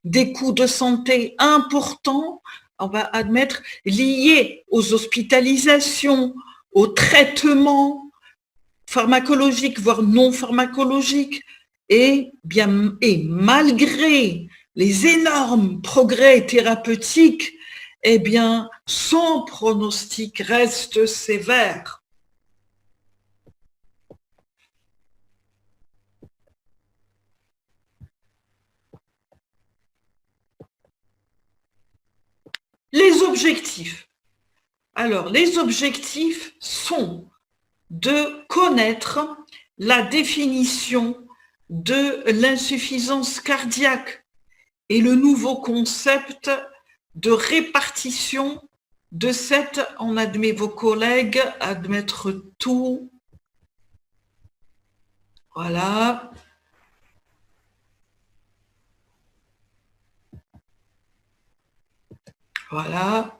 des coûts de santé importants, on va admettre, liés aux hospitalisations, aux traitements pharmacologiques, voire non pharmacologiques, et malgré les énormes progrès thérapeutiques, eh bien, son pronostic reste sévère. Les objectifs. Alors, les objectifs sont de connaître la définition de l'insuffisance cardiaque et le nouveau concept de répartition de cette, on admet vos collègues, admettre tout. Voilà. Voilà.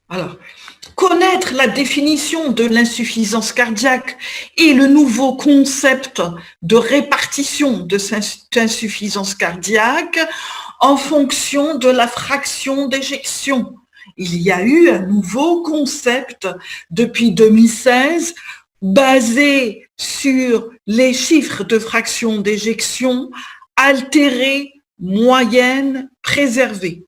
Alors, connaître la définition de l'insuffisance cardiaque et le nouveau concept de répartition de cette insuffisance cardiaque en fonction de la fraction d'éjection. Il y a eu un nouveau concept depuis 2016 basé sur les chiffres de fraction d'éjection altérés, moyennes, préservées.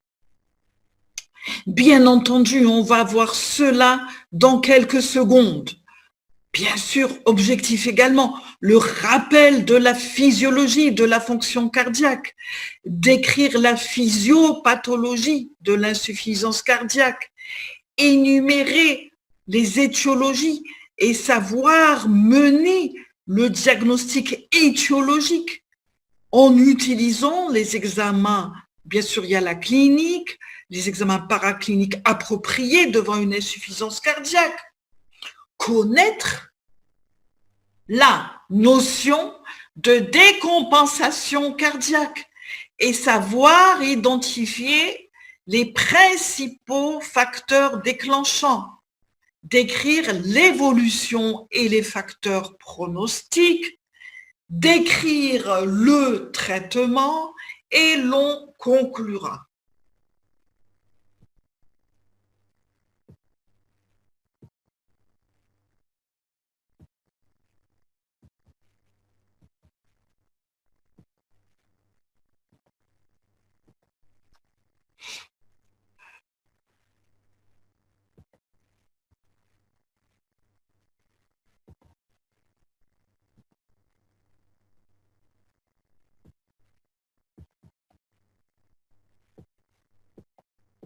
Bien entendu, on va voir cela dans quelques secondes. Bien sûr, objectif également, le rappel de la physiologie de la fonction cardiaque, décrire la physiopathologie de l'insuffisance cardiaque, énumérer les étiologies et savoir mener le diagnostic étiologique en utilisant les examens. Bien sûr, il y a la clinique, les examens paracliniques appropriés devant une insuffisance cardiaque. Connaître la notion de décompensation cardiaque et savoir identifier les principaux facteurs déclenchants, décrire l'évolution et les facteurs pronostiques, décrire le traitement et l'on conclura.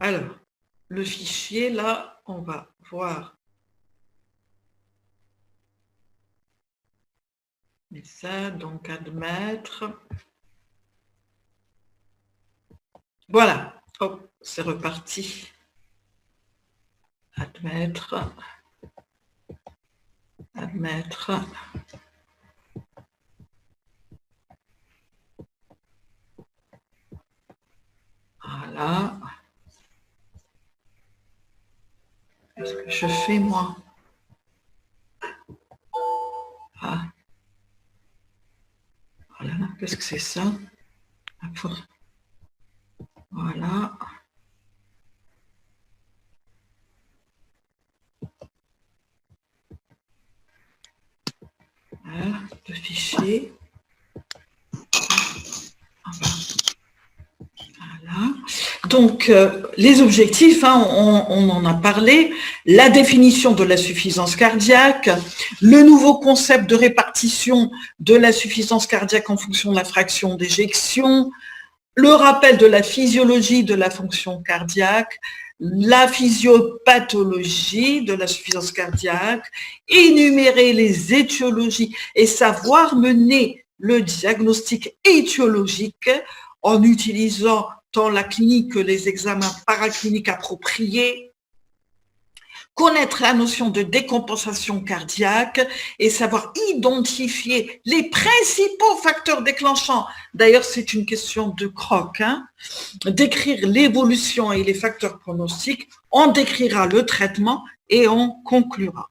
Alors, le fichier, là, on va voir. Et ça, donc, admettre. Voilà, hop, c'est reparti. Admettre. Admettre. Voilà. Qu'est-ce que je fais, moi? Ah. Voilà, qu'est-ce que c'est ça? Voilà. Voilà, le fichier. Voilà. Donc, les objectifs, hein, on en a parlé, la définition de l'insuffisance cardiaque, le nouveau concept de répartition de l'insuffisance cardiaque en fonction de la fraction d'éjection, le rappel de la physiologie de la fonction cardiaque, la physiopathologie de l'insuffisance cardiaque, énumérer les étiologies et savoir mener le diagnostic étiologique en utilisant tant la clinique que les examens paracliniques appropriés, connaître la notion de décompensation cardiaque et savoir identifier les principaux facteurs déclenchants. D'ailleurs, c'est une question de croc, hein. Décrire l'évolution et les facteurs pronostiques, on décrira le traitement et on conclura.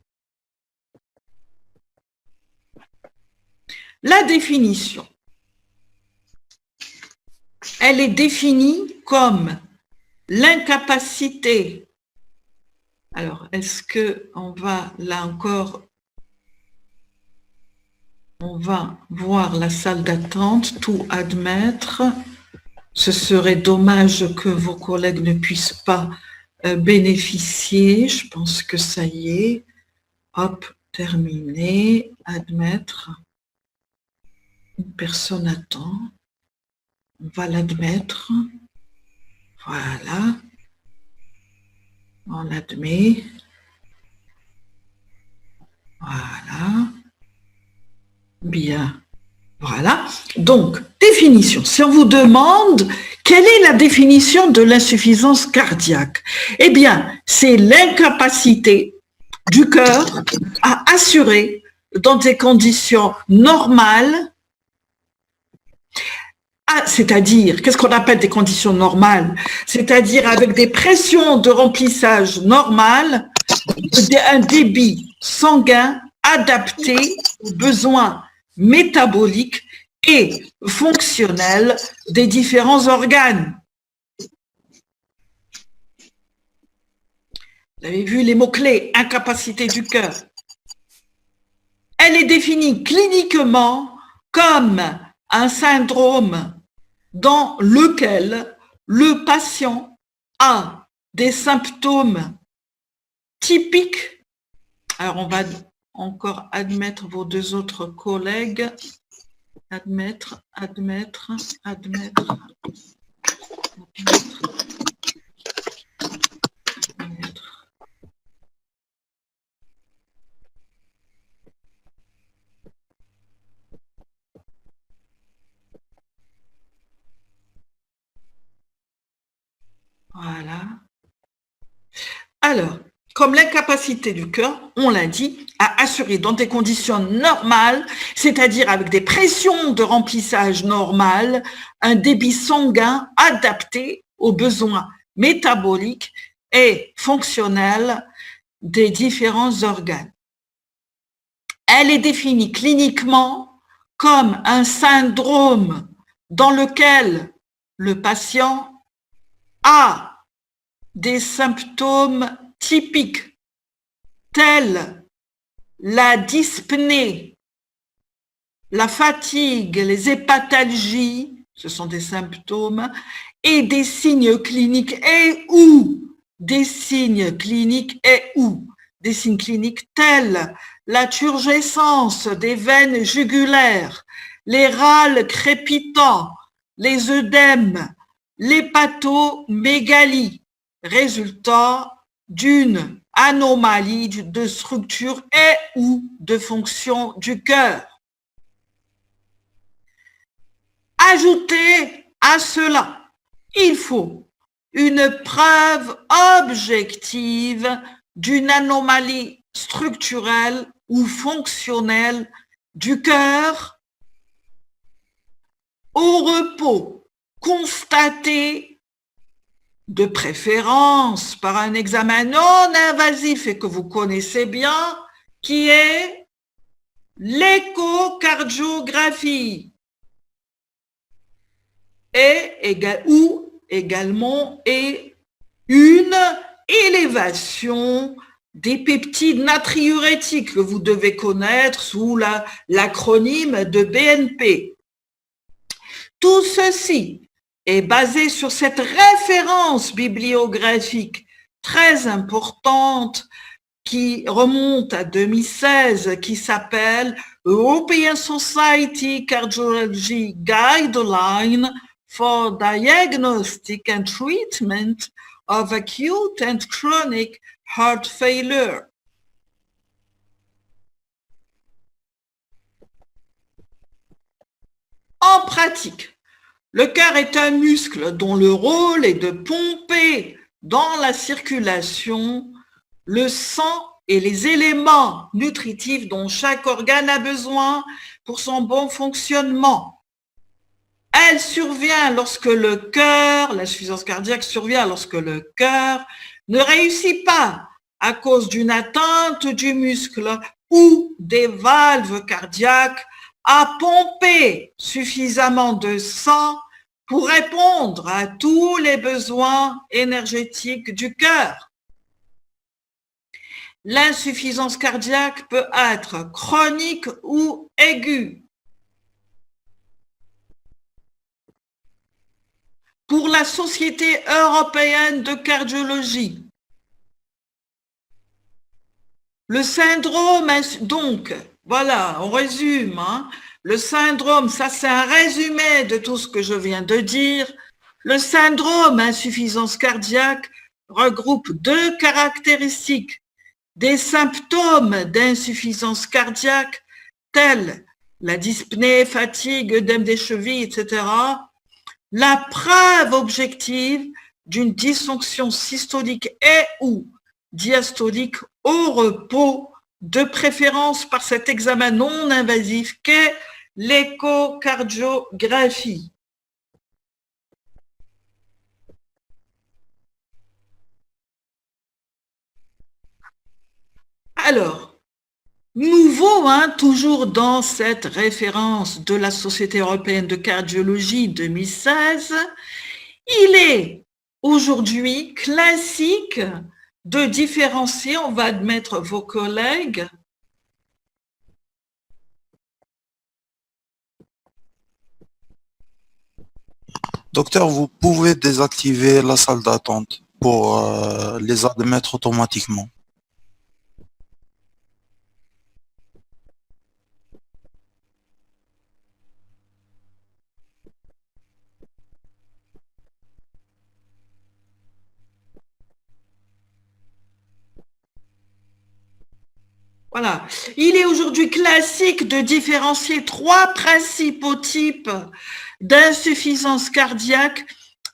La définition, elle est définie comme l'incapacité. Alors, est-ce que on va, là encore, on va voir la salle d'attente, tout admettre. Ce serait dommage que vos collègues ne puissent pas bénéficier. Je pense que ça y est. Hop, terminé, admettre. Une personne attend. On va l'admettre. Voilà. On l'admet. Voilà. Bien. Voilà. Donc, définition. Si on vous demande quelle est la définition de l'insuffisance cardiaque, eh bien, c'est l'incapacité du cœur à assurer dans des conditions normales, c'est-à-dire, qu'est-ce qu'on appelle des conditions normales? C'est-à-dire avec des pressions de remplissage normales, un débit sanguin adapté aux besoins métaboliques et fonctionnels des différents organes. Vous avez vu les mots-clés, incapacité du cœur. Elle est définie cliniquement comme un syndrome dans lequel le patient a des symptômes typiques. Alors, on va encore admettre vos deux autres collègues. Admettre. Voilà. Alors, comme l'incapacité du cœur, on l'a dit, à assurer dans des conditions normales, c'est-à-dire avec des pressions de remplissage normales, un débit sanguin adapté aux besoins métaboliques et fonctionnels des différents organes. Elle est définie cliniquement comme un syndrome dans lequel le patient a des symptômes typiques tels la dyspnée, la fatigue, les hépatalgies, ce sont des symptômes, et des signes cliniques et ou des signes cliniques tels la turgescence des veines jugulaires, les râles crépitants, les œdèmes, l'hépatomégalie, résultat d'une anomalie de structure et ou de fonction du cœur. Ajoutez à cela, il faut une preuve objective d'une anomalie structurelle ou fonctionnelle du cœur au repos, constatée de préférence par un examen non invasif et que vous connaissez bien, qui est l'échocardiographie ou également une élévation des peptides natriurétiques que vous devez connaître sous l'acronyme de BNP. Tout ceci est basé sur cette référence bibliographique très importante qui remonte à 2016, qui s'appelle European Society Cardiology Guideline for Diagnostic and Treatment of Acute and Chronic Heart Failure. En pratique, le cœur est un muscle dont le rôle est de pomper dans la circulation le sang et les éléments nutritifs dont chaque organe a besoin pour son bon fonctionnement. Elle survient lorsque le cœur, l'insuffisance cardiaque survient lorsque le cœur ne réussit pas à cause d'une atteinte du muscle ou des valves cardiaques à pomper suffisamment de sang pour répondre à tous les besoins énergétiques du cœur. L'insuffisance cardiaque peut être chronique ou aiguë. Pour la Société européenne de cardiologie, le syndrome, donc, voilà, on résume, hein. Le syndrome, ça c'est un résumé de tout ce que je viens de dire. Le syndrome insuffisance cardiaque regroupe deux caractéristiques, des symptômes d'insuffisance cardiaque tels la dyspnée, fatigue, œdème des chevilles, etc. La preuve objective d'une dysfonction systolique et ou diastolique au repos, de préférence par cet examen non invasif qu'est l'échocardiographie. Alors, nouveau, hein, toujours dans cette référence de la Société européenne de cardiologie 2016, il est aujourd'hui classique de différencier, on va admettre vos collègues, Docteur, vous pouvez désactiver la salle d'attente pour les admettre automatiquement. voilà. Il est aujourd'hui classique de différencier trois principaux types d'insuffisance cardiaque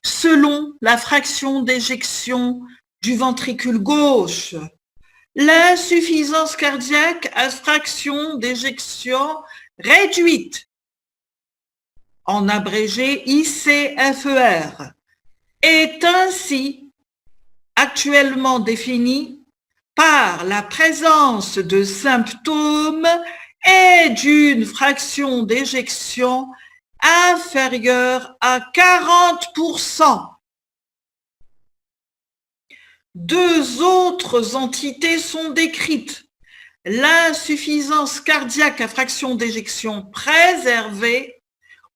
selon la fraction d'éjection du ventricule gauche. L'insuffisance cardiaque à fraction d'éjection réduite, en abrégé ICFER, est ainsi actuellement définie par la présence de symptômes et d'une fraction d'éjection inférieure à 40%. Deux autres entités sont décrites. L'insuffisance cardiaque à fraction d'éjection préservée,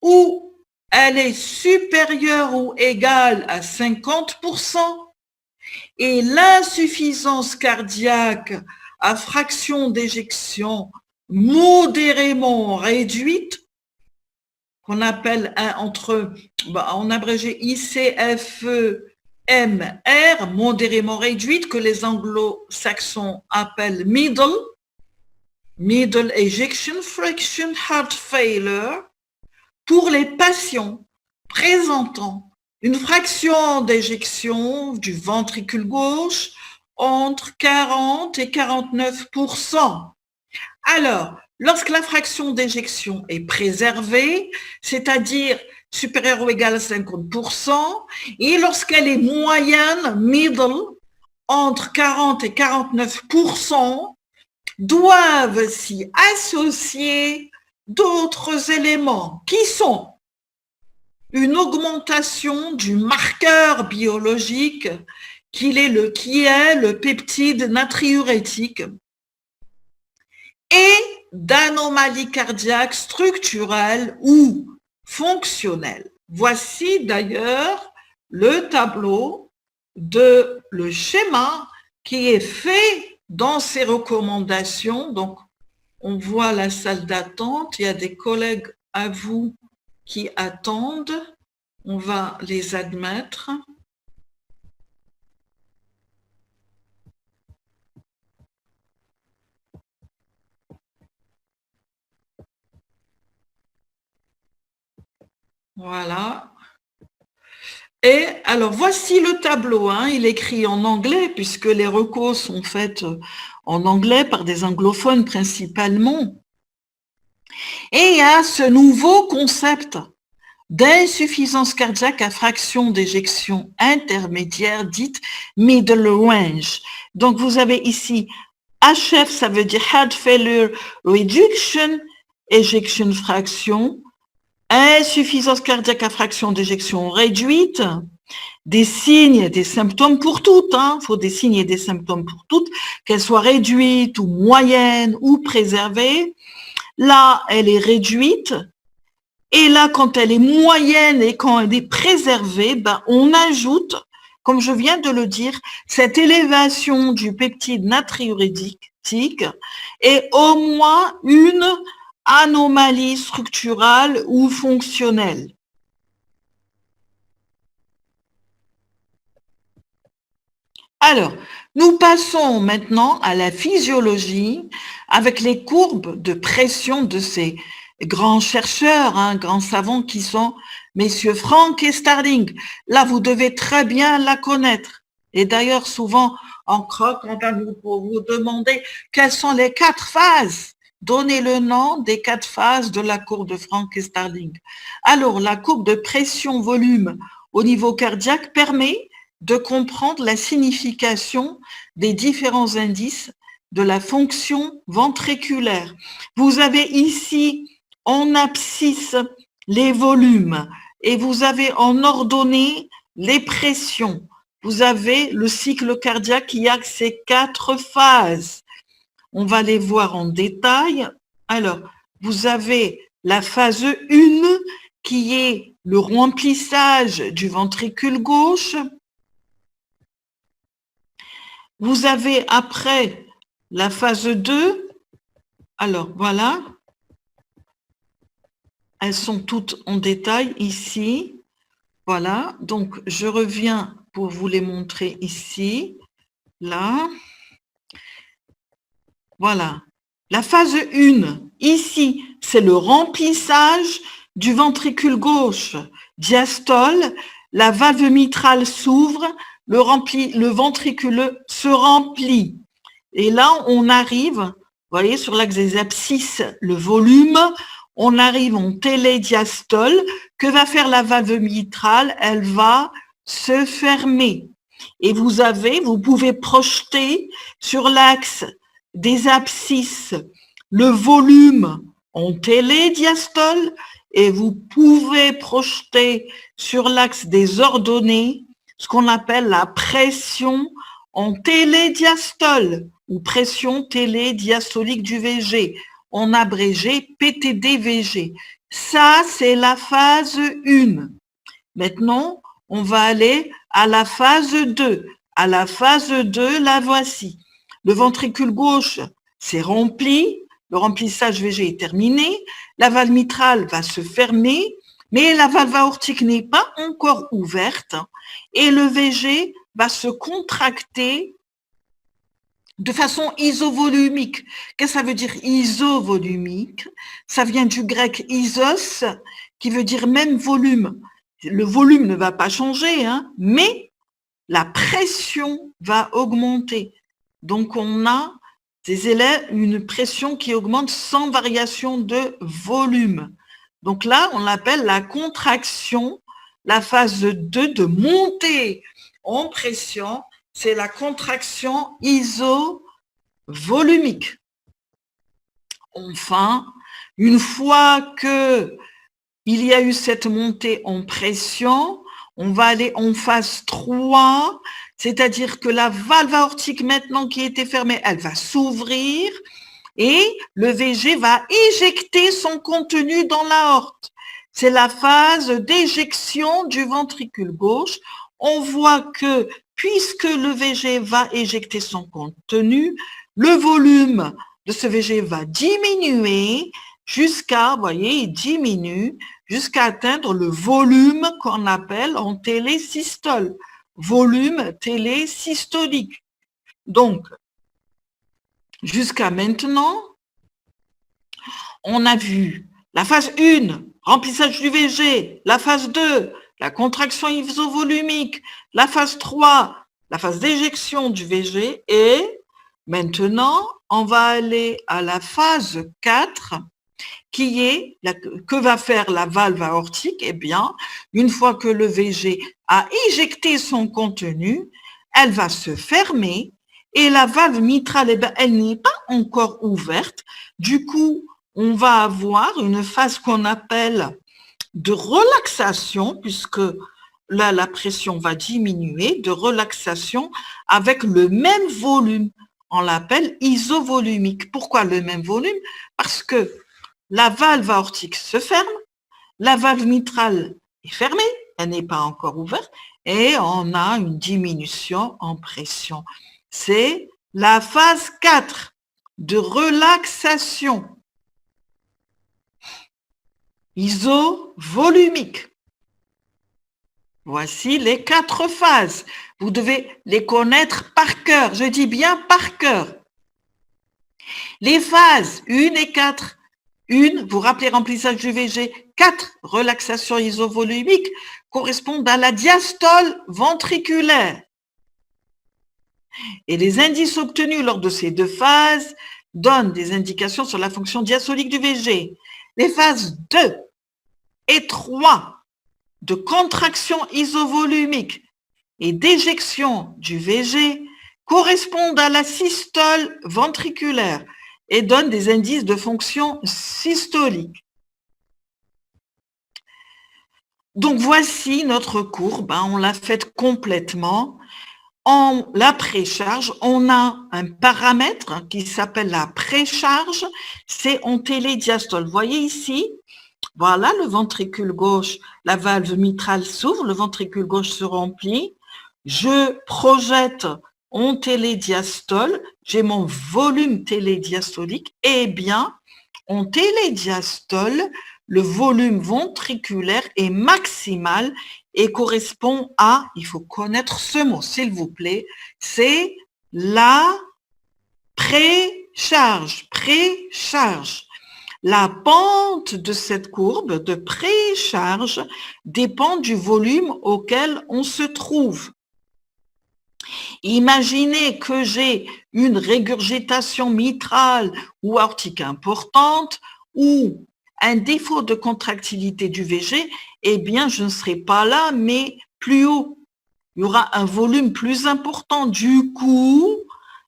où elle est supérieure ou égale à 50%, et l'insuffisance cardiaque à fraction d'éjection modérément réduite, qu'on appelle en abrégé ICFEMR, modérément réduite, que les anglo-saxons appellent middle ejection fraction heart failure, pour les patients présentant une fraction d'éjection du ventricule gauche entre 40 et 49%. Alors, lorsque la fraction d'éjection est préservée, c'est-à-dire supérieure ou égale à 50%, et lorsqu'elle est moyenne, middle, entre 40 et 49%, doivent s'y associer d'autres éléments qui sont une augmentation du marqueur biologique qui est le peptide natriurétique et d'anomalies cardiaques structurelles ou fonctionnelles. Voici d'ailleurs le tableau le schéma qui est fait dans ces recommandations. Donc, on voit la salle d'attente, il y a des collègues à vous qui attendent, on va les admettre. Voilà. Et alors, voici le tableau, hein. Il est écrit en anglais puisque les recos sont faites en anglais par des anglophones principalement. Et il y a ce nouveau concept d'insuffisance cardiaque à fraction d'éjection intermédiaire dite middle range. Donc, vous avez ici HF, ça veut dire Heart Failure Reduction, éjection fraction, insuffisance cardiaque à fraction d'éjection réduite, des signes et des symptômes pour toutes, il faut des signes et des symptômes pour toutes, qu'elles soient réduites ou moyennes ou préservées. Là, elle est réduite. Et là, quand elle est moyenne et quand elle est préservée, ben, on ajoute, comme je viens de le dire, cette élévation du peptide natriurétique et au moins une anomalie structurale ou fonctionnelle. Alors, nous passons maintenant à la physiologie avec les courbes de pression de ces grands chercheurs, grands savants qui sont messieurs Frank et Starling. Là, vous devez très bien la connaître. Et d'ailleurs, souvent, en croc, on va vous demander quelles sont les 4 phases. Donnez le nom des 4 phases de la courbe de Frank et Starling. Alors, la courbe de pression-volume au niveau cardiaque permet de comprendre la signification des différents indices de la fonction ventriculaire. Vous avez ici en abscisse les volumes et vous avez en ordonnée les pressions. Vous avez le cycle cardiaque qui a ces 4 phases. On va les voir en détail. Alors, vous avez la phase 1 qui est le remplissage du ventricule gauche. Vous avez après la phase 2, alors voilà, elles sont toutes en détail ici, voilà, donc je reviens pour vous les montrer ici, là, voilà. La phase 1, ici, c'est le remplissage du ventricule gauche, diastole, la valve mitrale s'ouvre, le ventricule se remplit. Et là, on arrive, vous voyez, sur l'axe des abscisses, le volume, on arrive en télédiastole. Que va faire la valve mitrale? Elle va se fermer. Et vous pouvez projeter sur l'axe des abscisses le volume en télédiastole et vous pouvez projeter sur l'axe des ordonnées ce qu'on appelle la pression en télédiastole ou pression télédiastolique du VG, en abrégé PTD-VG. Ça, c'est la phase 1. Maintenant, on va aller à la phase 2. À la phase 2, la voici. Le ventricule gauche s'est rempli, le remplissage VG est terminé, la valve mitrale va se fermer, mais la valve aortique n'est pas encore ouverte et le VG va se contracter de façon isovolumique. Qu'est-ce que ça veut dire isovolumique? Ça vient du grec isos, qui veut dire même volume. Le volume ne va pas changer, mais la pression va augmenter. Donc, on a des élèves, une pression qui augmente sans variation de volume. Donc là, on l'appelle la contraction, la phase 2 de montée en pression, c'est la contraction isovolumique. Enfin, une fois que il y a eu cette montée en pression, on va aller en phase 3, c'est-à-dire que la valve aortique maintenant qui était fermée, elle va s'ouvrir et le VG va éjecter son contenu dans l'aorte. C'est la phase d'éjection du ventricule gauche. On voit que puisque le VG va éjecter son contenu, le volume de ce VG va diminuer jusqu'à, vous voyez, il diminue jusqu'à atteindre le volume qu'on appelle en télésystole, volume télésystolique. Donc, jusqu'à maintenant, on a vu la phase 1, remplissage du VG, la phase 2, la contraction isovolumique, la phase 3, la phase d'éjection du VG et maintenant, on va aller à la phase 4 qui est, que va faire la valve aortique? Eh bien, une fois que le VG a éjecté son contenu, elle va se fermer et la valve mitrale, eh bien, elle n'est pas encore ouverte. Du coup, on va avoir une phase qu'on appelle de relaxation, puisque là, la pression va diminuer, de relaxation avec le même volume. On l'appelle isovolumique. Pourquoi le même volume? Parce que la valve aortique se ferme, la valve mitrale est fermée, elle n'est pas encore ouverte, et on a une diminution en pression. C'est la phase 4 de relaxation isovolumique. Voici les 4 phases. Vous devez les connaître par cœur. Je dis bien par cœur. Les phases 1 et 4. 1, vous rappelez remplissage du VG. 4, relaxation isovolumique, correspondent à la diastole ventriculaire. Et les indices obtenus lors de ces 2 phases donnent des indications sur la fonction diastolique du VG. Les phases 2 et 3 de contraction isovolumique et d'éjection du VG correspondent à la systole ventriculaire et donnent des indices de fonction systolique. Donc voici notre courbe, on l'a faite complètement. En la précharge, on a un paramètre qui s'appelle la précharge, c'est en télédiastole. Vous voyez ici, voilà le ventricule gauche, la valve mitrale s'ouvre, le ventricule gauche se remplit. Je projette en télédiastole, j'ai mon volume télédiastolique. Eh bien, en télédiastole, le volume ventriculaire est maximal et correspond à, il faut connaître ce mot, s'il vous plaît, c'est la précharge. Précharge. La pente de cette courbe de précharge dépend du volume auquel on se trouve. Imaginez que j'ai une régurgitation mitrale ou aortique importante ou un défaut de contractilité du VG, eh bien, je ne serai pas là, mais plus haut. Il y aura un volume plus important. Du coup,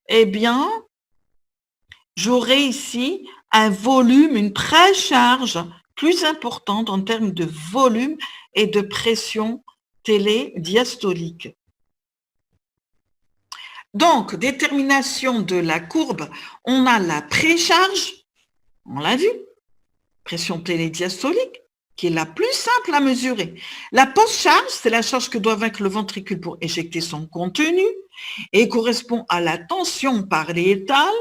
eh bien, j'aurai ici un volume, une précharge plus importante en termes de volume et de pression télédiastolique. Donc, détermination de la courbe, on a la précharge, on l'a vu, pression télédiastolique, qui est la plus simple à mesurer. La post-charge, c'est la charge que doit vaincre le ventricule pour éjecter son contenu et correspond à la tension pariétale.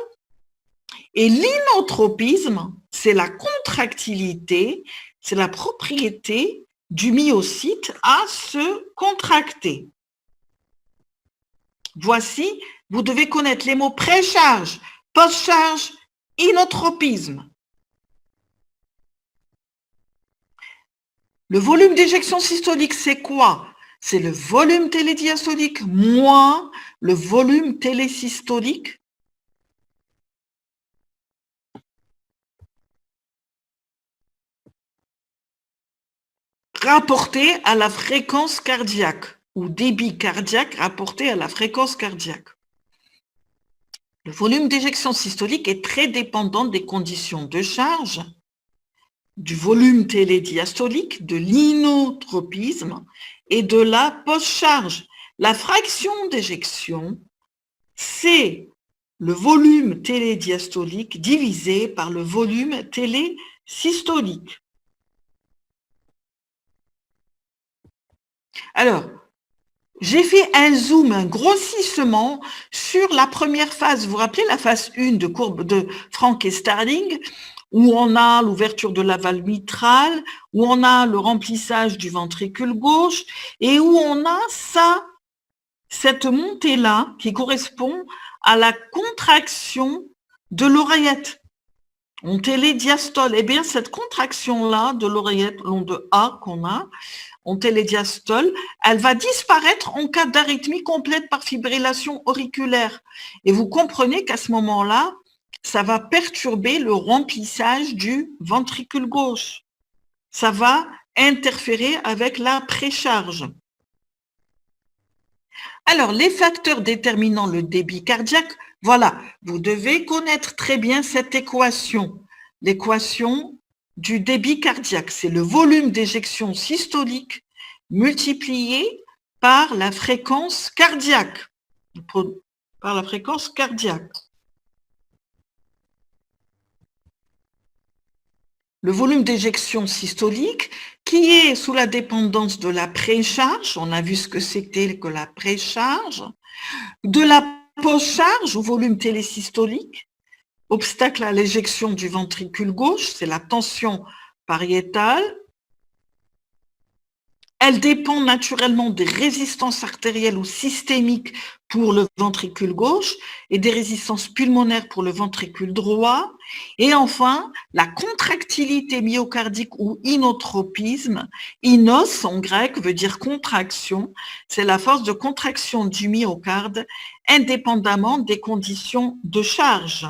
Et l'inotropisme, c'est la contractilité, c'est la propriété du myocyte à se contracter. Voici, vous devez connaître les mots précharge, post-charge, inotropisme. Le volume d'éjection systolique, c'est quoi? C'est le volume télédiastolique moins le volume télésystolique rapporté à la fréquence cardiaque ou débit cardiaque rapporté à la fréquence cardiaque. Le volume d'éjection systolique est très dépendant des conditions de charge, du volume télédiastolique, de l'inotropisme et de la post-charge. La fraction d'éjection, c'est le volume télédiastolique divisé par le volume télésystolique. Alors, j'ai fait un zoom, un grossissement sur la première phase. Vous vous rappelez la phase 1 de courbe de Frank et Starling, où on a l'ouverture de la valve mitrale, où on a le remplissage du ventricule gauche et où on a cette montée-là qui correspond à la contraction de l'oreillette. En télédiastole, eh bien cette contraction-là de l'oreillette, l'onde A qu'on a, en télédiastole, elle va disparaître en cas d'arythmie complète par fibrillation auriculaire. Et vous comprenez qu'à ce moment-là, ça va perturber le remplissage du ventricule gauche. Ça va interférer avec la précharge. Alors, les facteurs déterminant le débit cardiaque, voilà, vous devez connaître très bien cette équation. l'équation du débit cardiaque. C'est le volume d'éjection systolique multiplié par la fréquence cardiaque. Par la fréquence cardiaque. Le volume d'éjection systolique qui est sous la dépendance de la précharge, on a vu ce que c'était que la précharge, de la post-charge ou volume télésystolique, obstacle à l'éjection du ventricule gauche, c'est la tension pariétale. Elle dépend naturellement des résistances artérielles ou systémiques pour le ventricule gauche et des résistances pulmonaires pour le ventricule droit. Et enfin, la contractilité myocardique ou inotropisme. Inos, en grec, veut dire contraction. C'est la force de contraction du myocarde indépendamment des conditions de charge.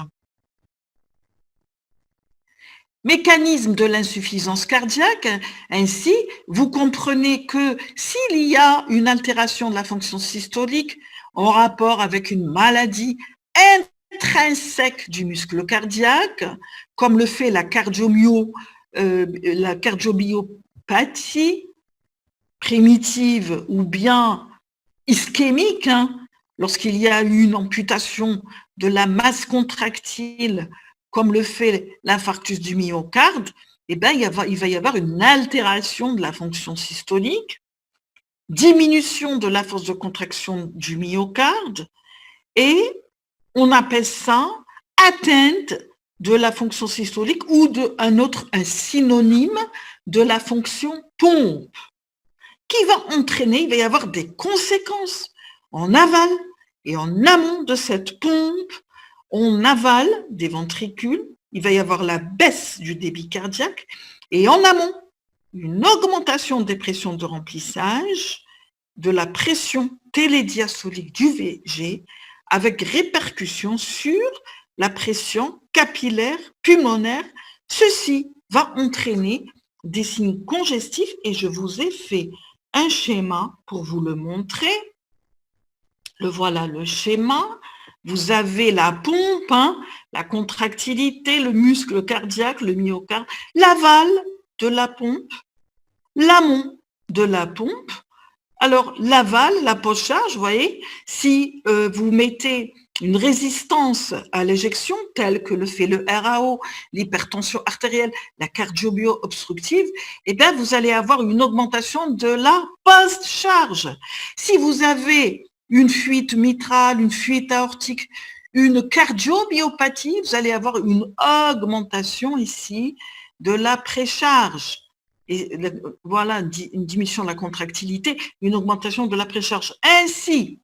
Mécanisme de l'insuffisance cardiaque, ainsi, vous comprenez que s'il y a une altération de la fonction systolique en rapport avec une maladie intrinsèque du muscle cardiaque, comme le fait la cardiomyopathie primitive ou bien ischémique, lorsqu'il y a une amputation de la masse contractile comme le fait l'infarctus du myocarde, eh bien, il va y avoir une altération de la fonction systolique, diminution de la force de contraction du myocarde, et on appelle ça atteinte de la fonction systolique ou un synonyme de la fonction pompe, qui va entraîner, il va y avoir des conséquences en aval et en amont de cette pompe. En aval des ventricules, il va y avoir la baisse du débit cardiaque et en amont, une augmentation des pressions de remplissage, de la pression télédiastolique du VG avec répercussion sur la pression capillaire pulmonaire. Ceci va entraîner des signes congestifs et je vous ai fait un schéma pour vous le montrer. Le voilà le schéma. Vous avez la pompe, la contractilité, le muscle cardiaque, le myocarde, l'aval de la pompe, l'amont de la pompe. Alors, l'aval, la post-charge, vous voyez, si vous mettez une résistance à l'éjection, telle que le fait le RAO, l'hypertension artérielle, la cardiomyo obstructive, eh bien, vous allez avoir une augmentation de la post-charge. Si vous avez une fuite mitrale, une fuite aortique, une cardiomyopathie, vous allez avoir une augmentation ici de la précharge. Et voilà, une diminution de la contractilité, une augmentation de la précharge. Ainsi,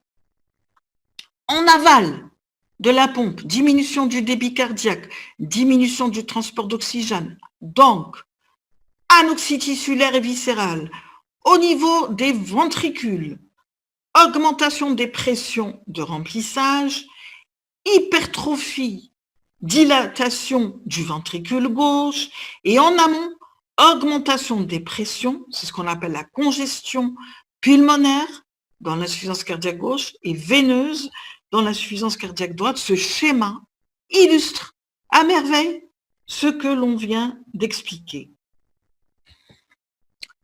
en aval de la pompe, diminution du débit cardiaque, diminution du transport d'oxygène, donc anoxie tissulaire et viscérale, au niveau des ventricules, augmentation des pressions de remplissage, hypertrophie, dilatation du ventricule gauche et en amont, augmentation des pressions, c'est ce qu'on appelle la congestion pulmonaire dans l'insuffisance cardiaque gauche et veineuse dans l'insuffisance cardiaque droite. Ce schéma illustre à merveille ce que l'on vient d'expliquer.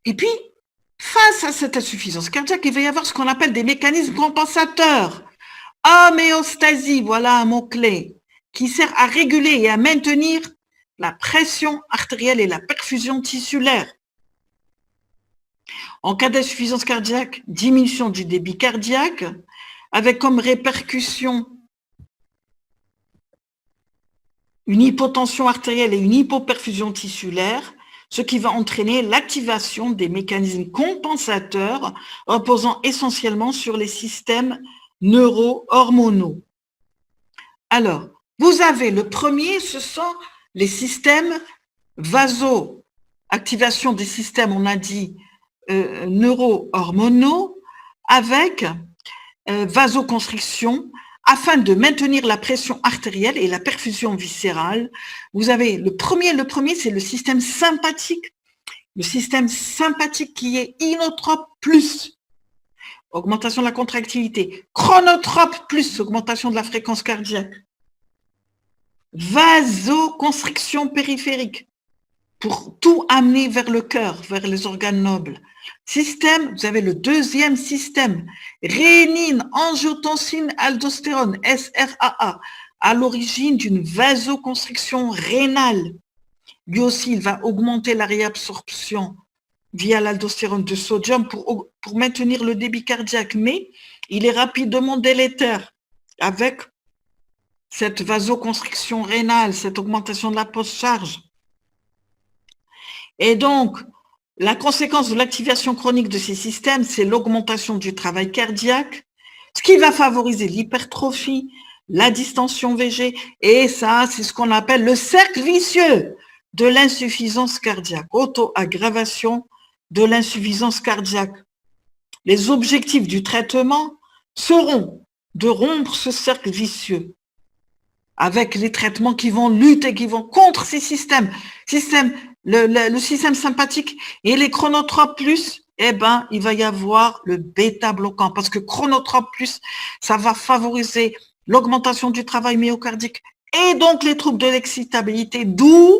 Et puis, face à cette insuffisance cardiaque, il va y avoir ce qu'on appelle des mécanismes compensateurs. Homéostasie, voilà un mot-clé, qui sert à réguler et à maintenir la pression artérielle et la perfusion tissulaire. En cas d'insuffisance cardiaque, diminution du débit cardiaque, avec comme répercussion une hypotension artérielle et une hypoperfusion tissulaire, ce qui va entraîner l'activation des mécanismes compensateurs reposant essentiellement sur les systèmes neuro-hormonaux. Alors, vous avez le premier, ce sont les systèmes activation des systèmes, on a dit, neuro-hormonaux avec vasoconstriction afin de maintenir la pression artérielle et la perfusion viscérale. Vous avez le premier, c'est le système sympathique. Le système sympathique qui est inotrope plus augmentation de la contractilité, chronotrope plus augmentation de la fréquence cardiaque. vasoconstriction périphérique pour tout amener vers le cœur, vers les organes nobles. Système, vous avez le deuxième système, rénine, angiotensine, aldostérone, SRAA, à l'origine d'une vasoconstriction rénale. Lui aussi, il va augmenter la réabsorption via l'aldostérone de sodium pour maintenir le débit cardiaque, mais il est rapidement délétère avec cette vasoconstriction rénale, cette augmentation de la post-charge. Et donc, la conséquence de l'activation chronique de ces systèmes, c'est l'augmentation du travail cardiaque, ce qui va favoriser l'hypertrophie, la distension VG, et ça, c'est ce qu'on appelle le cercle vicieux de l'insuffisance cardiaque, auto-aggravation de l'insuffisance cardiaque. Les objectifs du traitement seront de rompre ce cercle vicieux avec les traitements qui vont lutter, qui vont contre ces systèmes. Le système sympathique et les chronotropes plus, eh ben, il va y avoir le bêta bloquant parce que chronotrope plus, ça va favoriser l'augmentation du travail myocardique et donc les troubles de l'excitabilité, d'où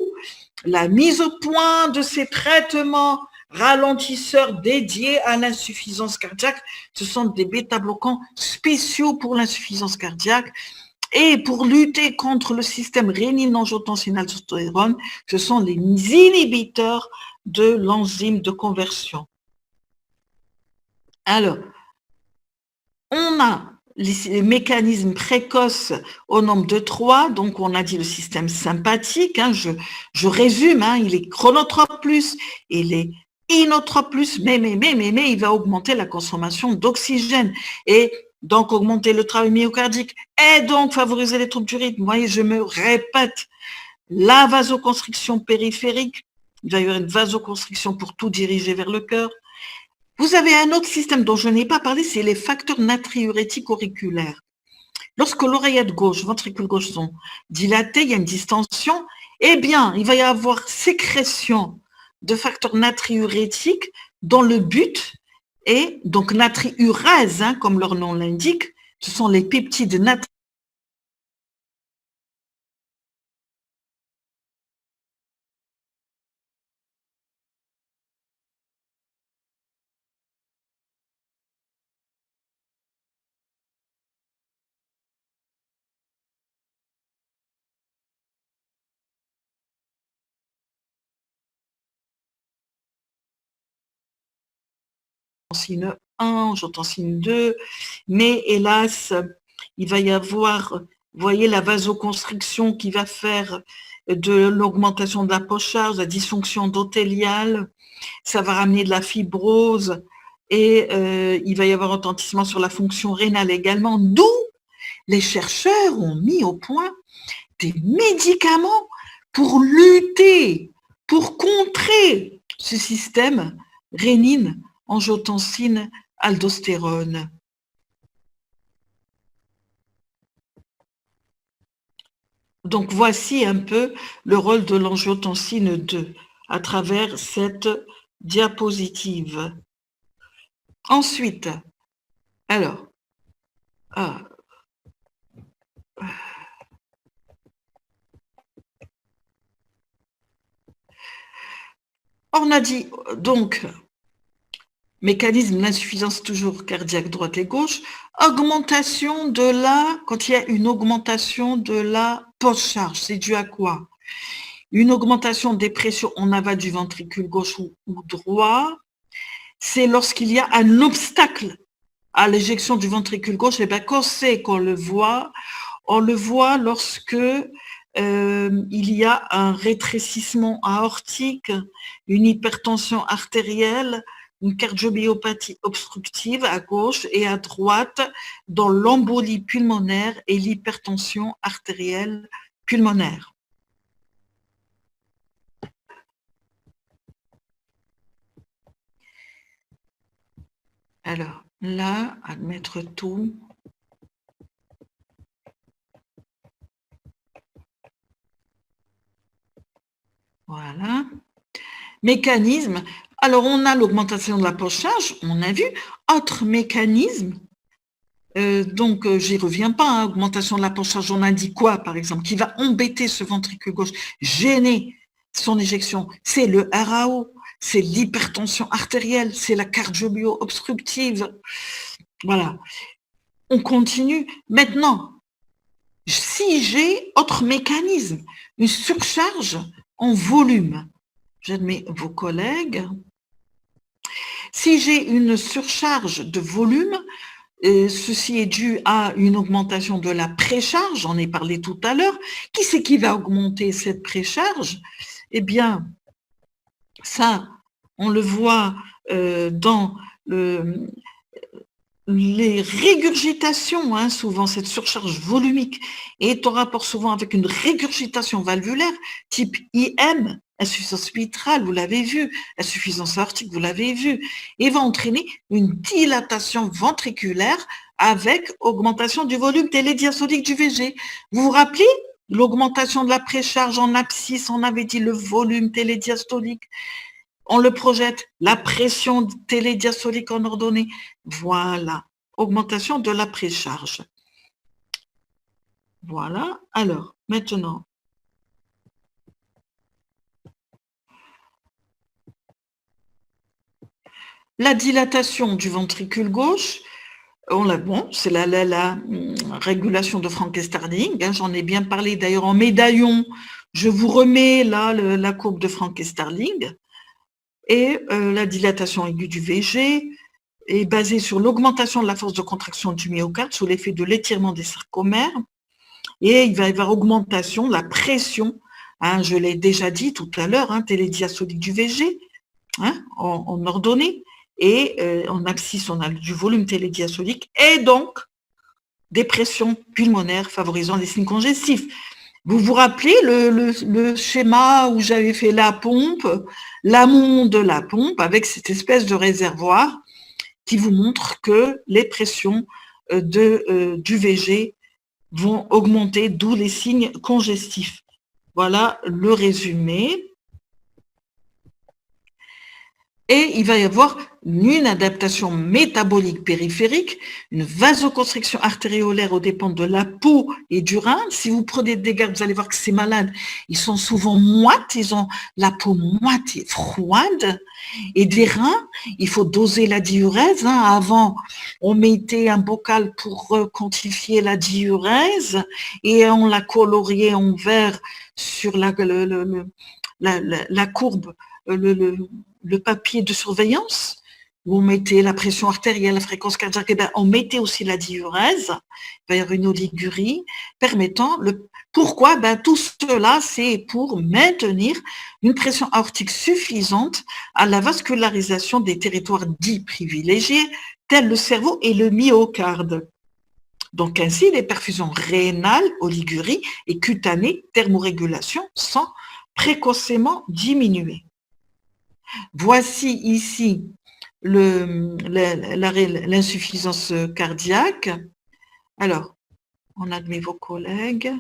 la mise au point de ces traitements ralentisseurs dédiés à l'insuffisance cardiaque. Ce sont des bêta-bloquants spéciaux pour l'insuffisance cardiaque. Et pour lutter contre le système rénine-angiotensine-aldostérone, ce sont les inhibiteurs de l'enzyme de conversion. Alors, on a les mécanismes précoces au nombre de 3, donc on a dit le système sympathique, hein, je résume, hein, il est chronotrope plus, il est inotrope plus, mais il va augmenter la consommation d'oxygène et donc augmenter le travail myocardique et donc favoriser les troubles du rythme. Vous voyez, je me répète, la vasoconstriction périphérique, il va y avoir une vasoconstriction pour tout diriger vers le cœur. Vous avez un autre système dont je n'ai pas parlé, c'est les facteurs natriurétiques auriculaires. Lorsque l'oreillette gauche, ventricule gauche sont dilatés, il y a une distension, eh bien, il va y avoir sécrétion de facteurs natriurétiques dont le but est, donc natriurèse, hein, comme leur nom l'indique, ce sont les peptides natriurèses. Angiotensine 1, angiotensine 2, mais hélas, il va y avoir, vous voyez, la vasoconstriction qui va faire de l'augmentation de la post-charge, la dysfonction endothéliale, ça va ramener de la fibrose et il va y avoir retentissement sur la fonction rénale également, d'où les chercheurs ont mis au point des médicaments pour lutter, pour contrer ce système rénine, angiotensine, aldostérone. Donc, voici un peu le rôle de l'angiotensine 2 à travers cette diapositive. Ensuite, alors, on a dit donc mécanisme d'insuffisance toujours cardiaque droite et gauche, augmentation de la, quand il y a une augmentation de la post-charge, c'est dû à quoi? Une augmentation des pressions en aval du ventricule gauche ou droit, c'est lorsqu'il y a un obstacle à l'éjection du ventricule gauche, et bien quand c'est qu'on le voit lorsque il y a un rétrécissement aortique, une hypertension artérielle, une cardiomyopathie obstructive à gauche et à droite dans l'embolie pulmonaire et l'hypertension artérielle pulmonaire. Alors là, à mettre tout. Voilà. Mécanisme. Alors, on a l'augmentation de la post-charge, on a vu. Autre mécanisme, J'y reviens pas, hein, augmentation de la charge, on a dit quoi, par exemple, qui va embêter ce ventricule gauche, gêner son éjection, c'est le RAO, c'est l'hypertension artérielle, c'est la cardiomyo obstructive. Voilà. On continue. Maintenant, si j'ai autre mécanisme, une surcharge en volume, j'admets vos collègues, si j'ai une surcharge de volume, ceci est dû à une augmentation de la précharge, j'en ai parlé tout à l'heure. Qui c'est qui va augmenter cette précharge? Eh bien, ça, on le voit dans les régurgitations, hein, souvent cette surcharge volumique est en rapport souvent avec une régurgitation valvulaire type IM, insuffisance mitrale, vous l'avez vu, insuffisance aortique, vous l'avez vu, et va entraîner une dilatation ventriculaire avec augmentation du volume télédiastolique du VG. Vous vous rappelez l'augmentation de la précharge en abscisse, on avait dit le volume télédiastolique. On le projette, la pression télédiastolique en ordonnée. Voilà, augmentation de la précharge. Voilà, alors, maintenant, la dilatation du ventricule gauche, c'est la régulation de Frank-Starling, hein, j'en ai bien parlé d'ailleurs en médaillon. Je vous remets là la courbe de Frank-Starling. Et la dilatation aiguë du VG est basée sur l'augmentation de la force de contraction du myocarde sous l'effet de l'étirement des sarcomères. Et il va y avoir augmentation de la pression, hein, je l'ai déjà dit tout à l'heure, hein, télédiastolique du VG, hein, en ordonnée, et en abscisse, on a du volume télédiastolique, et donc des pressions pulmonaires favorisant les signes congestifs. Vous vous rappelez le schéma où j'avais fait la pompe, l'amont de la pompe, avec cette espèce de réservoir qui vous montre que les pressions du VG vont augmenter, d'où les signes congestifs. Voilà le résumé. Et il va y avoir une adaptation métabolique périphérique, une vasoconstriction artériolaire aux dépens de la peau et du rein. Si vous prenez des gardes, vous allez voir que ces malades, ils sont souvent moites, ils ont la peau moite et froide. Et des reins, il faut doser la diurèse. Hein. Avant, on mettait un bocal pour quantifier la diurèse et on la coloriait en vert sur la courbe, le papier de surveillance, où on mettait la pression artérielle, la fréquence cardiaque, et bien on mettait aussi la diurèse, il va y avoir une oligurie, permettant pourquoi? Ben, tout cela, c'est pour maintenir une pression aortique suffisante à la vascularisation des territoires dits privilégiés, tels le cerveau et le myocarde. Donc ainsi, les perfusions rénales, oligurie et cutanées, thermorégulation sont précocement diminuées. Voici ici l'insuffisance cardiaque. Alors, on admet vos collègues.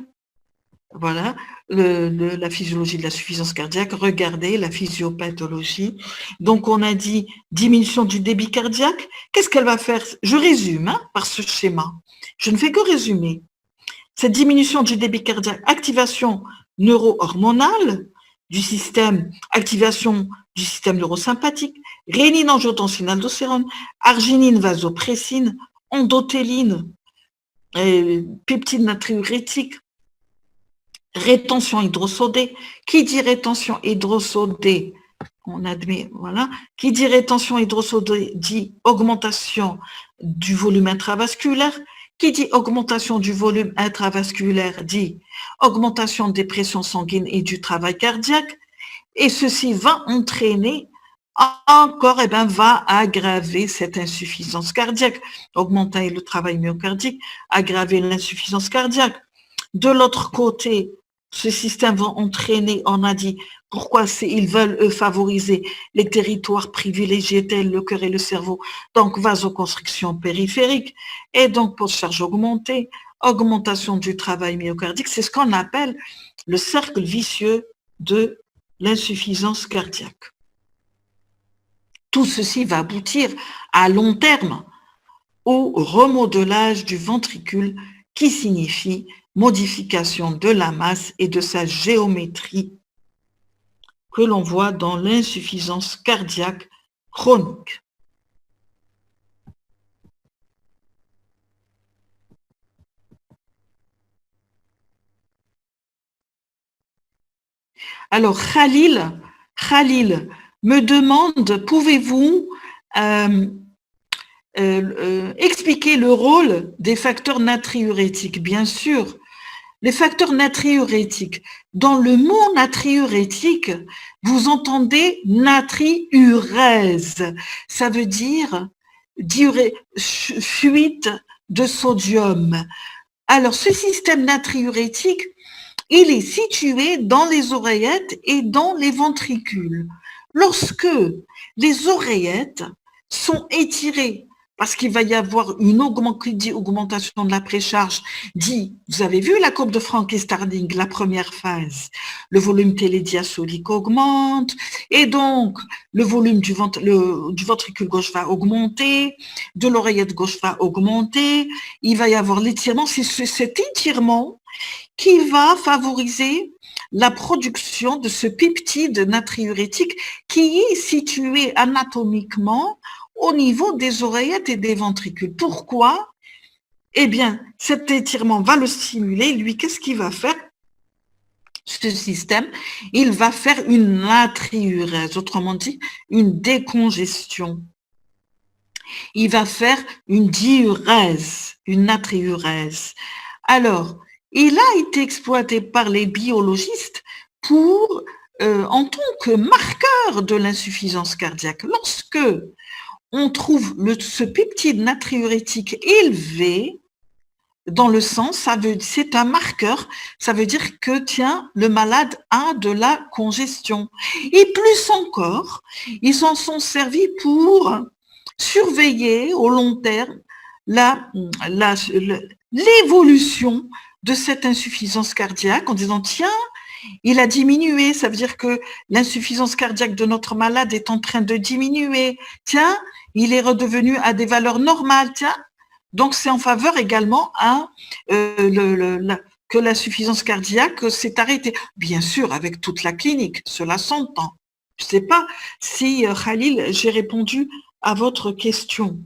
Voilà, la physiologie de l'insuffisance cardiaque. Regardez la physiopathologie. Donc, on a dit diminution du débit cardiaque. Qu'est-ce qu'elle va faire? Je résume hein, par ce schéma. Je ne fais que résumer. Cette diminution du débit cardiaque, activation neuro-hormonale du système, activation du système neurosympathique, rénine, angiotensine, aldostérone, arginine, vasopressine, endothéline, peptide natriurétique, rétention hydrosodée. Qui dit rétention hydrosodée? On admet, voilà. Qui dit rétention hydrosodée dit augmentation du volume intravasculaire. Qui dit augmentation du volume intravasculaire dit augmentation des pressions sanguines et du travail cardiaque. Et ceci va entraîner encore, va aggraver cette insuffisance cardiaque, augmenter le travail myocardique, aggraver l'insuffisance cardiaque. De l'autre côté, ce système va entraîner, on a dit, pourquoi ils veulent favoriser les territoires privilégiés tels le cœur et le cerveau, donc vasoconstriction périphérique, et donc pour charge augmentée, augmentation du travail myocardique, c'est ce qu'on appelle le cercle vicieux de l'insuffisance cardiaque. Tout ceci va aboutir à long terme au remodelage du ventricule qui signifie modification de la masse et de sa géométrie que l'on voit dans l'insuffisance cardiaque chronique. Alors, Khalil me demande, pouvez-vous expliquer le rôle des facteurs natriurétiques? Bien sûr, les facteurs natriurétiques. Dans le mot natriurétique, vous entendez natriurèse. Ça veut dire fuite de sodium. Alors, ce système natriurétique, il est situé dans les oreillettes et dans les ventricules. Lorsque les oreillettes sont étirées, parce qu'il va y avoir une augmentation de la précharge, vous avez vu la courbe de Frank et Starling, la première phase, le volume télédiastolique augmente, et donc le volume du ventricule gauche va augmenter, de l'oreillette gauche va augmenter, il va y avoir l'étirement, c'est cet étirement qui va favoriser la production de ce peptide natriurétique qui est situé anatomiquement au niveau des oreillettes et des ventricules. Pourquoi? Eh bien, cet étirement va le stimuler. Lui, qu'est-ce qu'il va faire? Ce système, il va faire une natriurèse, autrement dit, une décongestion. Il va faire une diurèse, une natriurèse. Alors, il a été exploité par les biologistes pour, en tant que marqueur de l'insuffisance cardiaque. Lorsque on trouve ce peptide natriurétique élevé dans le sang, c'est un marqueur, ça veut dire que, tiens, le malade a de la congestion. Et plus encore, ils s'en sont servis pour surveiller au long terme l'évolution de cette insuffisance cardiaque en disant, tiens, il a diminué, ça veut dire que l'insuffisance cardiaque de notre malade est en train de diminuer. Tiens, il est redevenu à des valeurs normales. Tiens, donc c'est en faveur également que l'insuffisance cardiaque s'est arrêtée. Bien sûr, avec toute la clinique, cela s'entend. Je ne sais pas si, Khalil, j'ai répondu à votre question.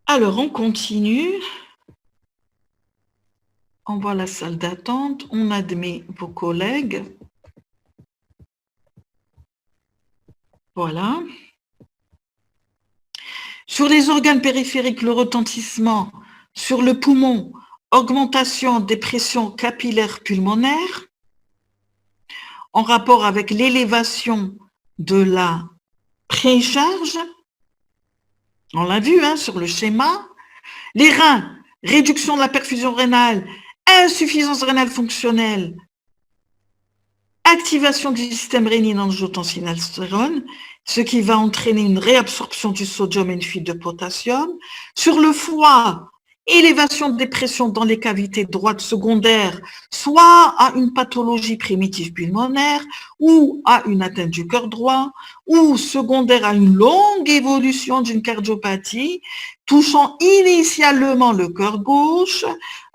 Alors, on continue. On voit la salle d'attente. On admet vos collègues. Voilà. Sur les organes périphériques, le retentissement. Sur le poumon, augmentation des pressions capillaires pulmonaires en rapport avec l'élévation de la précharge. On l'a vu sur le schéma. Les reins, réduction de la perfusion rénale, insuffisance rénale fonctionnelle, activation du système rénine-angiotensin-aldostérone, ce qui va entraîner une réabsorption du sodium et une fuite de potassium. Sur le foie, élévation des pressions dans les cavités droites secondaires, soit à une pathologie primitive pulmonaire, ou à une atteinte du cœur droit, ou secondaire à une longue évolution d'une cardiopathie, touchant initialement le cœur gauche,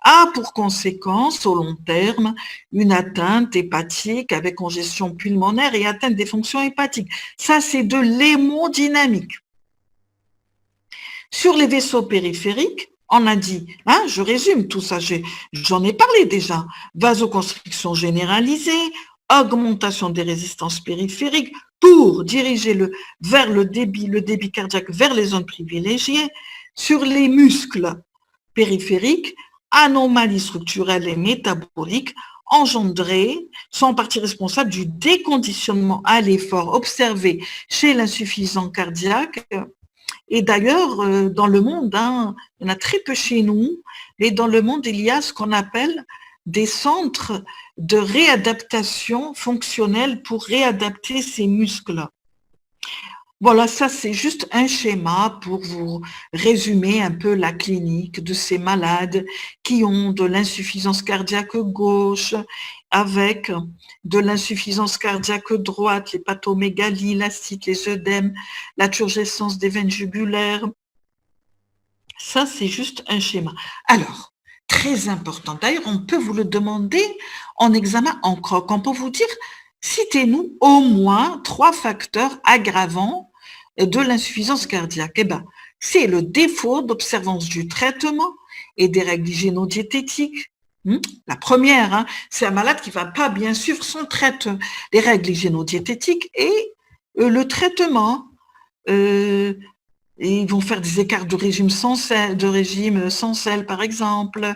a pour conséquence, au long terme, une atteinte hépatique avec congestion pulmonaire et atteinte des fonctions hépatiques. Ça, c'est de l'hémodynamique. Sur les vaisseaux périphériques, on a dit, je résume tout ça, j'en ai parlé déjà, vasoconstriction généralisée, augmentation des résistances périphériques pour diriger vers le débit cardiaque vers les zones privilégiées. Sur les muscles périphériques, anomalies structurelles et métaboliques engendrées sont en partie responsables du déconditionnement à l'effort observé chez l'insuffisant cardiaque. Et d'ailleurs, dans le monde, il y en a très peu chez nous, mais dans le monde, il y a ce qu'on appelle des centres de réadaptation fonctionnelle pour réadapter ces muscles. Voilà, ça c'est juste un schéma pour vous résumer un peu la clinique de ces malades qui ont de l'insuffisance cardiaque gauche avec de l'insuffisance cardiaque droite, l'hépatomégalies, l'ascite, les œdèmes, la turgescence des veines jugulaires. Ça c'est juste un schéma. Alors, très important. D'ailleurs, on peut vous le demander en examen en croc. On peut vous dire, citez-nous au moins 3 facteurs aggravants de l'insuffisance cardiaque. Eh bien, c'est le défaut d'observance du traitement et des règles hygiéno-diététiques. La première, c'est un malade qui ne va pas bien suivre son traitement, les règles hygiéno-diététiques et le traitement. Et ils vont faire des écarts de régime sans sel, par exemple.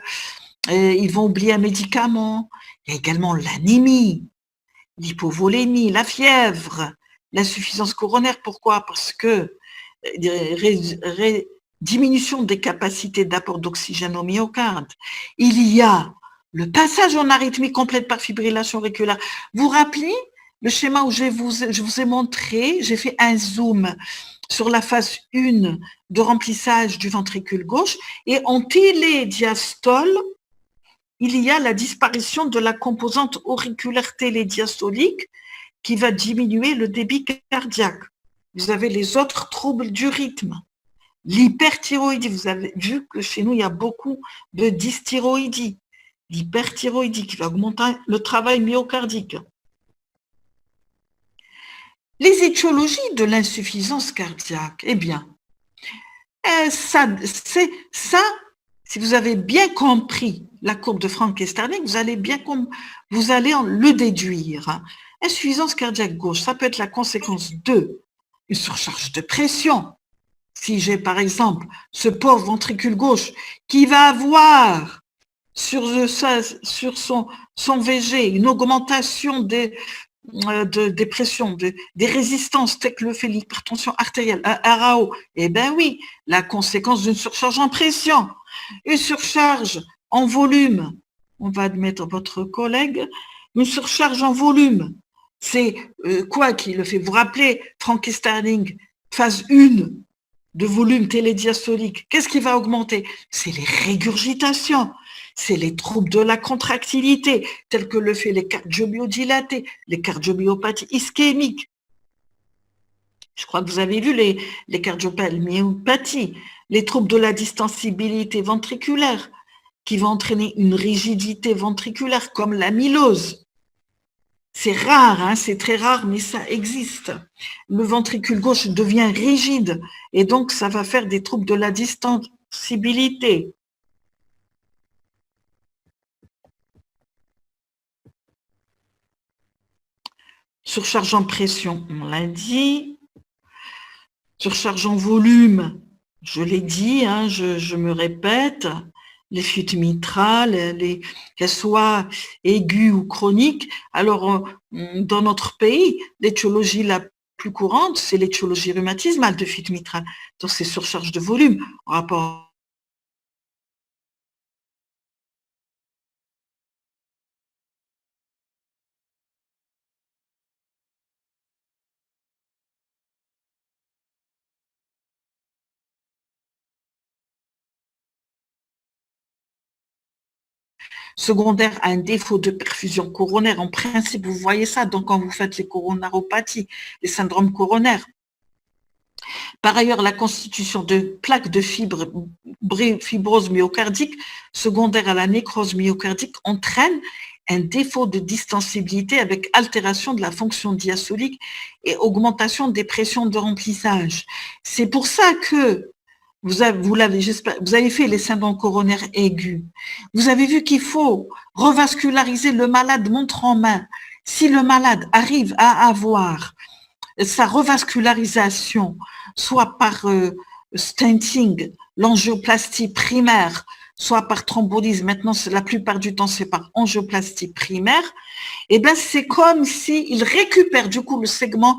Et ils vont oublier un médicament. Il y a également l'anémie, l'hypovolémie, la fièvre, l'insuffisance coronaire. Pourquoi? Parce que diminution des capacités d'apport d'oxygène au myocarde. Il y a le passage en arythmie complète par fibrillation auriculaire. Vous vous rappelez le schéma où je vous ai montré, j'ai fait un zoom sur la phase 1 de remplissage du ventricule gauche et en télédiastole, il y a la disparition de la composante auriculaire télédiastolique qui va diminuer le débit cardiaque. Vous avez les autres troubles du rythme. L'hyperthyroïdie, vous avez vu que chez nous, il y a beaucoup de dysthyroïdie. L'hyperthyroïdie qui va augmenter le travail myocardique. Les étiologies de l'insuffisance cardiaque, eh bien, ça, si vous avez bien compris la courbe de Frank-Starling, vous allez le déduire. Insuffisance cardiaque gauche, ça peut être la conséquence de une surcharge de pression. Si j'ai par exemple ce pauvre ventricule gauche qui va avoir sur son VG une augmentation des pressions, des résistances telles que le fait l'hypertension artérielle, RAO, eh bien oui, la conséquence d'une surcharge en pression. Une surcharge en volume, on va admettre votre collègue, une surcharge en volume, c'est quoi qui le fait? Vous rappelez, Frank-Starling, phase 1 de volume télédiastolique, qu'est-ce qui va augmenter? C'est les régurgitations, c'est les troubles de la contractilité, tels que le fait les cardiomyodilatés, les cardiomyopathies ischémiques. Je crois que vous avez vu les cardiomyopathies, les troubles de la distensibilité ventriculaire, qui vont entraîner une rigidité ventriculaire comme l'amylose. C'est rare, c'est très rare, mais ça existe. Le ventricule gauche devient rigide et donc ça va faire des troubles de la distensibilité. Surcharge en pression, on l'a dit. Surcharge en volume, je l'ai dit, je me répète. Les fuites mitrales, qu'elles soient aiguës ou chroniques. Alors, dans notre pays, l'étiologie la plus courante, c'est l'étiologie rhumatismale de fuite mitrale. Donc, c'est surcharge de volume en rapport secondaire à un défaut de perfusion coronaire. En principe, vous voyez ça donc quand vous faites les coronaropathies, les syndromes coronaires. Par ailleurs, la constitution de plaques de fibrose myocardique secondaire à la nécrose myocardique entraîne un défaut de distensibilité avec altération de la fonction diastolique et augmentation des pressions de remplissage. C'est pour ça que vous avez fait les syndromes coronaires aigus. Vous avez vu qu'il faut revasculariser le malade montre en main. Si le malade arrive à avoir sa revascularisation, soit par stenting, l'angioplastie primaire, soit par thrombolyse, maintenant la plupart du temps c'est par angioplastie primaire, et bien c'est comme s'il récupère du coup le segment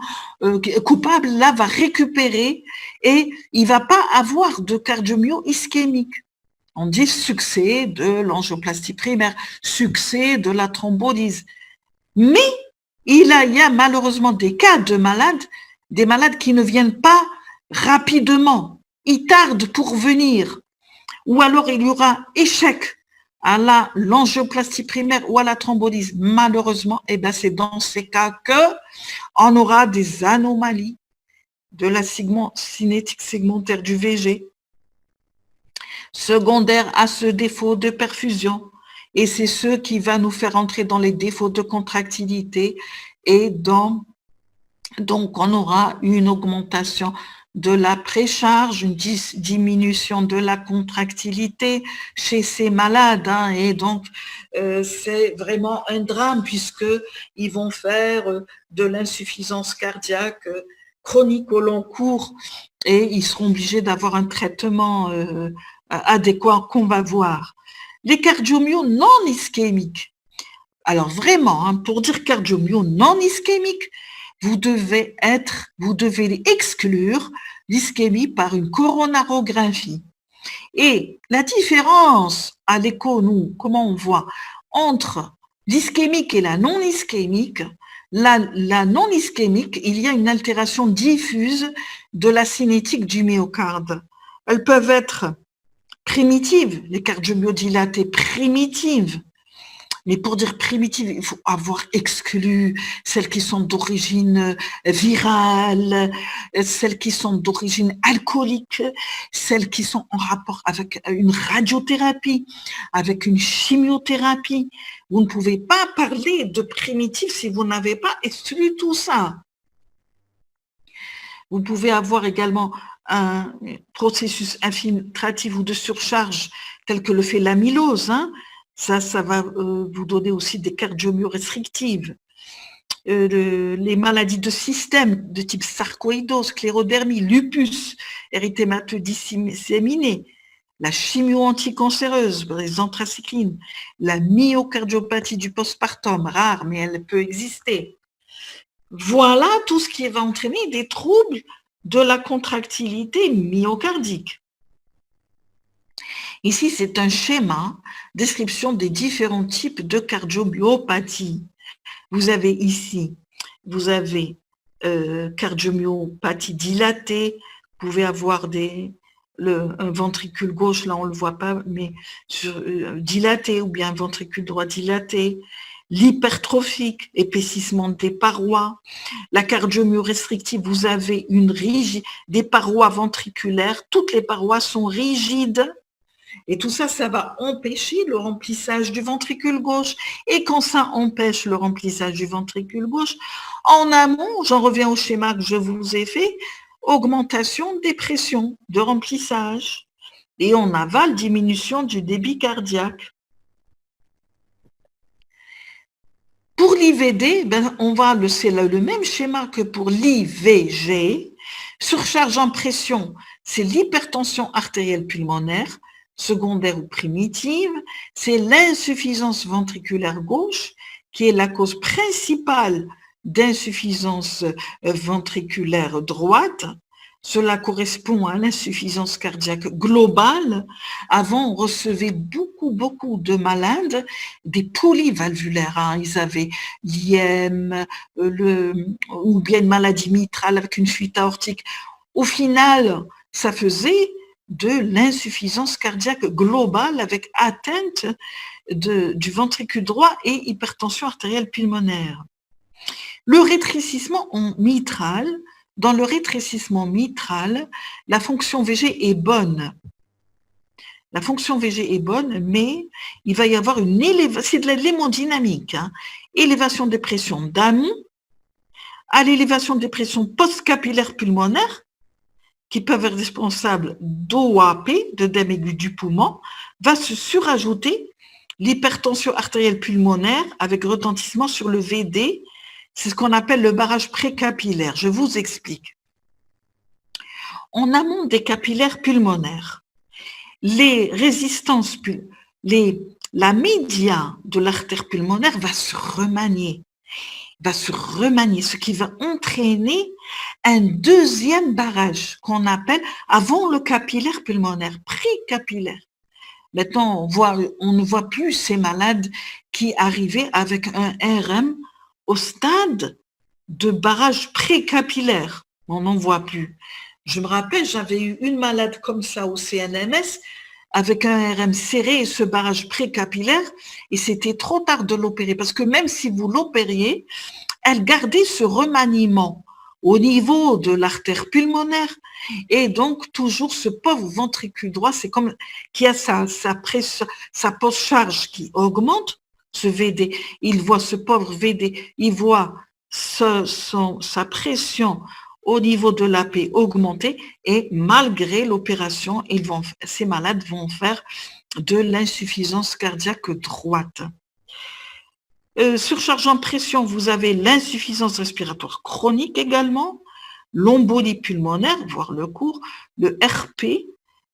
coupable, là va récupérer et il va pas avoir de cardiomyo ischémique. On dit succès de l'angioplastie primaire, succès de la thrombolyse. Mais il y a malheureusement des cas de malades des malades qui ne viennent pas rapidement, ils tardent pour venir, ou alors il y aura échec à l'angioplastie primaire ou à la thrombolyse. Malheureusement, c'est dans ces cas que on aura des anomalies de la cinétique segmentaire du VG, secondaire à ce défaut de perfusion. Et c'est ce qui va nous faire entrer dans les défauts de contractilité et donc on aura une augmentation de la précharge, une diminution de la contractilité chez ces malades, et donc c'est vraiment un drame puisqu'ils vont faire de l'insuffisance cardiaque chronique au long cours et ils seront obligés d'avoir un traitement adéquat qu'on va voir. Les cardiomyos non ischémiques. Alors vraiment, pour dire cardiomyos non ischémiques, vous devez exclure l'ischémie par une coronarographie. Et la différence à l'écho, comment on voit entre l'ischémique et la non ischémique, la non ischémique, il y a une altération diffuse de la cinétique du myocarde. Elles peuvent être primitives, les cardiomyodilatées primitives. Mais pour dire primitive, il faut avoir exclu celles qui sont d'origine virale, celles qui sont d'origine alcoolique, celles qui sont en rapport avec une radiothérapie, avec une chimiothérapie. Vous ne pouvez pas parler de primitive si vous n'avez pas exclu tout ça. Vous pouvez avoir également un processus infiltratif ou de surcharge tel que le fait l'amylose, Ça va vous donner aussi des cardiomyos restrictives. Les maladies de système de type sarcoïdose, sclérodermie, lupus, érythémateux disséminé, la chimio anticancéreuse, les anthracyclines, la myocardiopathie du postpartum, rare, mais elle peut exister. Voilà tout ce qui va entraîner des troubles de la contractilité myocardique. Ici, c'est un schéma, description des différents types de cardiomyopathie. Vous avez ici, cardiomyopathie dilatée, vous pouvez avoir un ventricule gauche, là on ne le voit pas, mais dilaté, ou bien un ventricule droit dilaté, l'hypertrophique, épaississement des parois. La cardiomyo restrictive, vous avez des parois ventriculaires, toutes les parois sont rigides. Et tout ça, ça va empêcher le remplissage du ventricule gauche. Et quand ça empêche le remplissage du ventricule gauche, en amont, j'en reviens au schéma que je vous ai fait, augmentation des pressions de remplissage. Et en aval, diminution du débit cardiaque. Pour l'IVD, c'est le même schéma que pour l'IVG. Surcharge en pression, c'est l'hypertension artérielle pulmonaire, secondaire ou primitive, c'est l'insuffisance ventriculaire gauche qui est la cause principale d'insuffisance ventriculaire droite. Cela correspond à l'insuffisance cardiaque globale. Avant, on recevait beaucoup de malades, des polyvalvulaires. Ils avaient l'IM, ou bien une maladie mitrale avec une fuite aortique. Au final, ça faisait de l'insuffisance cardiaque globale avec atteinte du ventricule droit et hypertension artérielle pulmonaire. Le rétrécissement mitral, dans le rétrécissement mitral, la fonction VG est bonne. La fonction VG est bonne, mais il va y avoir une élévation, c'est de l'hémodynamique, élévation des pressions d'amont à l'élévation des pressions post-capillaires pulmonaires, qui peuvent être responsables d'OAP, d'œdème aigu du poumon, va se surajouter l'hypertension artérielle pulmonaire avec retentissement sur le VD. C'est ce qu'on appelle le barrage précapillaire. Je vous explique. En amont des capillaires pulmonaires, la média de l'artère pulmonaire va se remanier, ce qui va entraîner un deuxième barrage qu'on appelle, avant le capillaire pulmonaire, précapillaire. Maintenant, on ne voit plus ces malades qui arrivaient avec un RM au stade de barrage précapillaire. on n'en voit plus. Je me rappelle, j'avais eu une malade comme ça au CNMS, avec un RM serré et ce barrage précapillaire, et c'était trop tard de l'opérer, parce que même si vous l'opériez, elle gardait ce remaniement au niveau de l'artère pulmonaire, et donc toujours ce pauvre ventricule droit, c'est comme qui a sa pression, sa post-charge qui augmente, ce VD, il voit ce pauvre VD, il voit sa pression au niveau de l'AP augmenter, et malgré l'opération, ces malades vont faire de l'insuffisance cardiaque droite. Surcharge en pression, vous avez l'insuffisance respiratoire chronique également, l'embolie pulmonaire, voire le cours, le RP,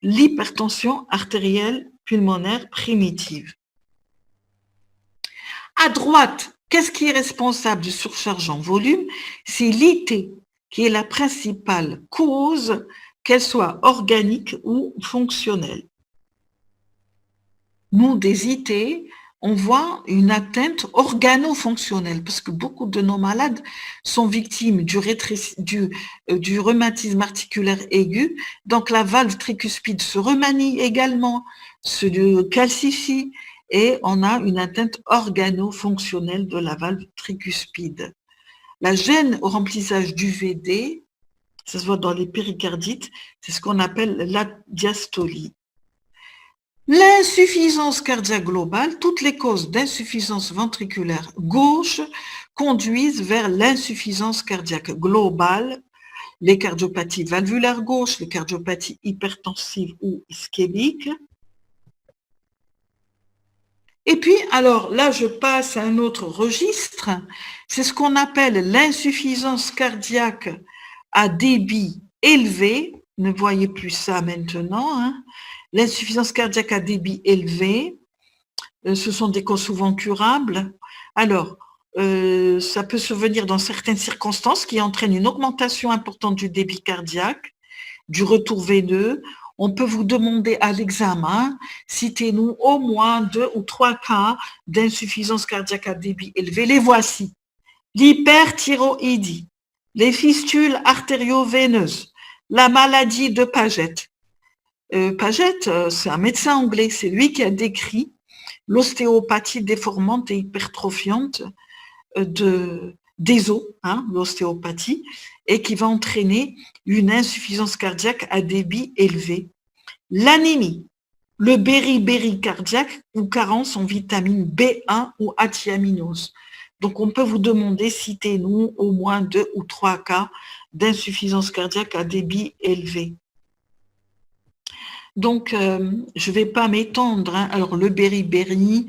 l'hypertension artérielle pulmonaire primitive. À droite, qu'est-ce qui est responsable de surcharge en volume? C'est l'IT, qui est la principale cause, qu'elle soit organique ou fonctionnelle. Nous, des IT, on voit une atteinte organo-fonctionnelle, parce que beaucoup de nos malades sont victimes du rhumatisme articulaire aigu, donc la valve tricuspide se remanie également, se calcifie, et on a une atteinte organo-fonctionnelle de la valve tricuspide. La gêne au remplissage du VD, ça se voit dans les péricardites, c'est ce qu'on appelle la diastolie. L'insuffisance cardiaque globale, toutes les causes d'insuffisance ventriculaire gauche conduisent vers l'insuffisance cardiaque globale, les cardiopathies valvulaires gauches, les cardiopathies hypertensives ou ischémiques. Et puis, alors là, je passe à un autre registre, c'est ce qu'on appelle l'insuffisance cardiaque à débit élevé. Ne voyez plus ça maintenant, hein. L'insuffisance cardiaque à débit élevé, ce sont des causes souvent curables. Alors, ça peut survenir dans certaines circonstances qui entraînent une augmentation importante du débit cardiaque, du retour veineux. On peut vous demander à l'examen, citez-nous au moins 2 ou 3 cas d'insuffisance cardiaque à débit élevé. Les voici. L'hyperthyroïdie, les fistules artério-veineuses, la maladie de Paget. Paget, c'est un médecin anglais, c'est lui qui a décrit l'ostéopathie déformante et hypertrophiante des os, hein, l'ostéopathie, et qui va entraîner une insuffisance cardiaque à débit élevé. L'anémie, le beriberi cardiaque ou carence en vitamine B1 ou athiaminose. Donc, on peut vous demander, citez-nous au moins 2 ou 3 cas d'insuffisance cardiaque à débit élevé. Donc, je ne vais pas m'étendre, hein. Alors, le beriberi,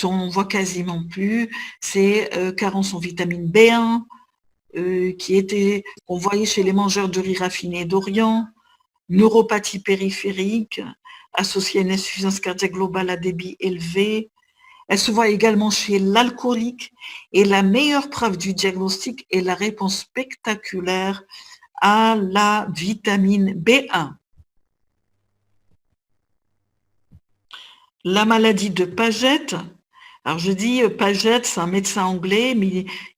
on ne voit quasiment plus, c'est carence en vitamine B1, qu'on voyait chez les mangeurs de riz raffiné d'Orient, neuropathie périphérique, associée à une insuffisance cardiaque globale à débit élevé. Elle se voit également chez l'alcoolique, et la meilleure preuve du diagnostic est la réponse spectaculaire à la vitamine B1. La maladie de Paget, alors je dis Paget, c'est un médecin anglais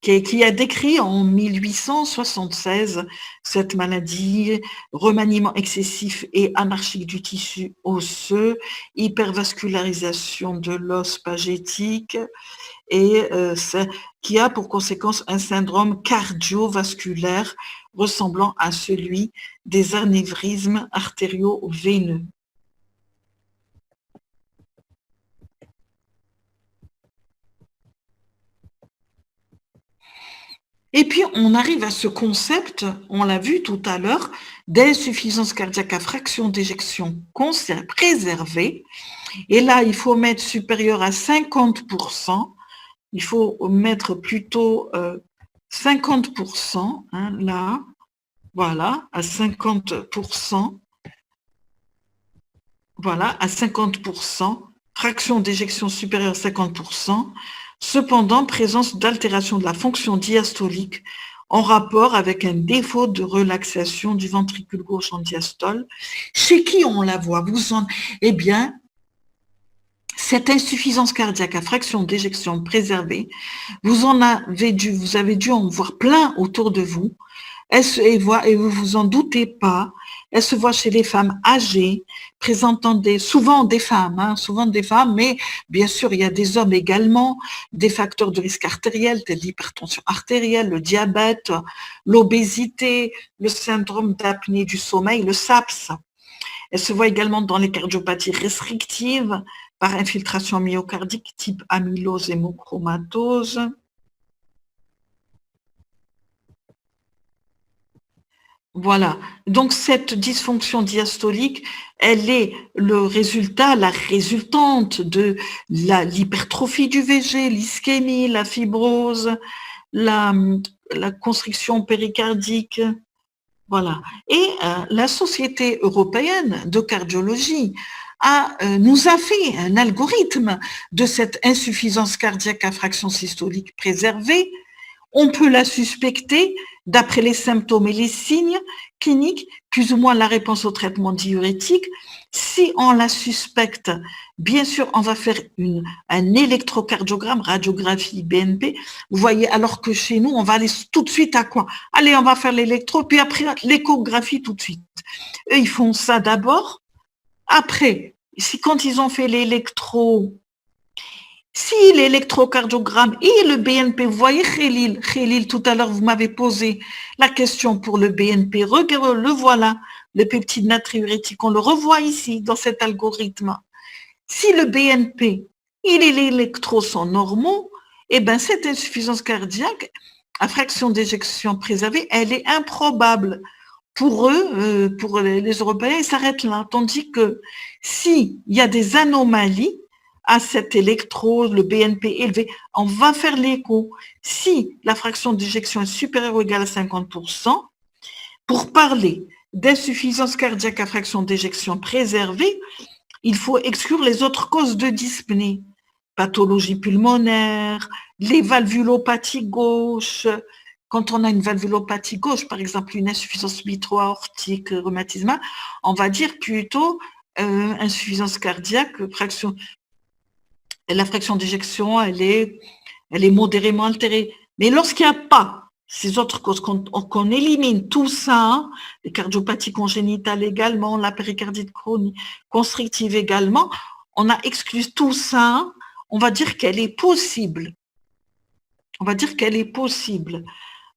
qui a décrit en 1876 cette maladie, remaniement excessif et anarchique du tissu osseux, hypervascularisation de l'os pagétique, et qui a pour conséquence un syndrome cardiovasculaire ressemblant à celui des anévrismes artério-veineux. Et puis, on arrive à ce concept, on l'a vu tout à l'heure, d'insuffisance cardiaque à fraction d'éjection préservée. Et là, il faut mettre supérieur à 50%. Il faut mettre plutôt 50%, hein, là, voilà, à 50%. Voilà, à 50%, fraction d'éjection supérieure à 50%. Cependant, présence d'altération de la fonction diastolique en rapport avec un défaut de relaxation du ventricule gauche en diastole. Chez qui on la voit? Eh bien, cette insuffisance cardiaque à fraction d'éjection préservée, vous avez dû en voir plein autour de vous. et vous vous en doutez pas, elle se voit chez les femmes âgées, présentant souvent des femmes, mais bien sûr, il y a des hommes également, des facteurs de risque artériel, tels l'hypertension artérielle, le diabète, l'obésité, le syndrome d'apnée du sommeil, le SAPS. Elle se voit également dans les cardiopathies restrictives par infiltration myocardique type amylose hémochromatose. Voilà. Donc, cette dysfonction diastolique, elle est la résultante de l'hypertrophie du VG, l'ischémie, la fibrose, la constriction péricardique. Voilà. Et la Société européenne de cardiologie nous a fait un algorithme de cette insuffisance cardiaque à fraction systolique préservée. On peut la suspecter d'après les symptômes et les signes cliniques, plus ou moins la réponse au traitement diurétique. Si on la suspecte, bien sûr, on va faire un électrocardiogramme, radiographie BNP. Vous voyez, alors que chez nous, on va aller tout de suite à quoi? Allez, on va faire l'électro, puis après l'échographie tout de suite. Eux, ils font ça d'abord. Après, quand ils ont fait l'électro, si l'électrocardiogramme et le BNP, vous voyez Khalil, tout à l'heure, vous m'avez posé la question pour le BNP, regardez, le voilà, le peptide natriurétique, on le revoit ici dans cet algorithme. Si le BNP et l'électro sont normaux, eh bien cette insuffisance cardiaque à fraction d'éjection préservée, elle est improbable. Pour eux, pour les Européens, ils s'arrêtent là. Tandis que s'il y a des anomalies, à cet électro, le BNP élevé, on va faire l'écho. Si la fraction d'éjection est supérieure ou égale à 50%, pour parler d'insuffisance cardiaque à fraction d'éjection préservée, il faut exclure les autres causes de dyspnée, pathologie pulmonaire, les valvulopathies gauches. Quand on a une valvulopathie gauche, par exemple une insuffisance mitro-aortique rhumatismale, on va dire plutôt insuffisance cardiaque, la fraction d'éjection, elle est modérément altérée. Mais lorsqu'il n'y a pas ces autres causes, qu'on élimine tout ça, les cardiopathies congénitales également, la péricardite chronique, constrictive également, on a exclu tout ça, on va dire qu'elle est possible.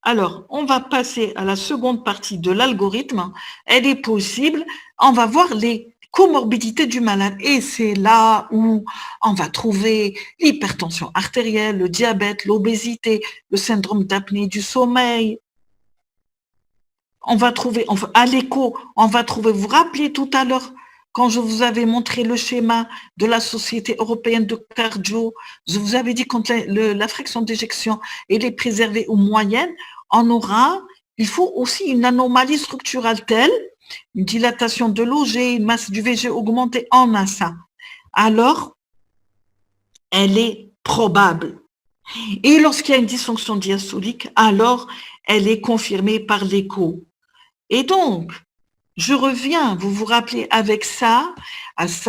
Alors, on va passer à la seconde partie de l'algorithme. Elle est possible. On va voir les comorbidités du malade. Et c'est là où on va trouver l'hypertension artérielle, le diabète, l'obésité, le syndrome d'apnée du sommeil. On va trouver, à l'écho, on va trouver, vous vous rappelez tout à l'heure, quand je vous avais montré le schéma de la Société européenne de cardio, je vous avais dit quand la fraction d'éjection elle est préservée ou moyenne, il faut aussi une anomalie structurale telle, une dilatation de l'OG, une masse du VG augmentée, on a ça. Alors, elle est probable. Et lorsqu'il y a une dysfonction diastolique, alors elle est confirmée par l'écho. Et donc, je reviens, vous vous rappelez avec ça,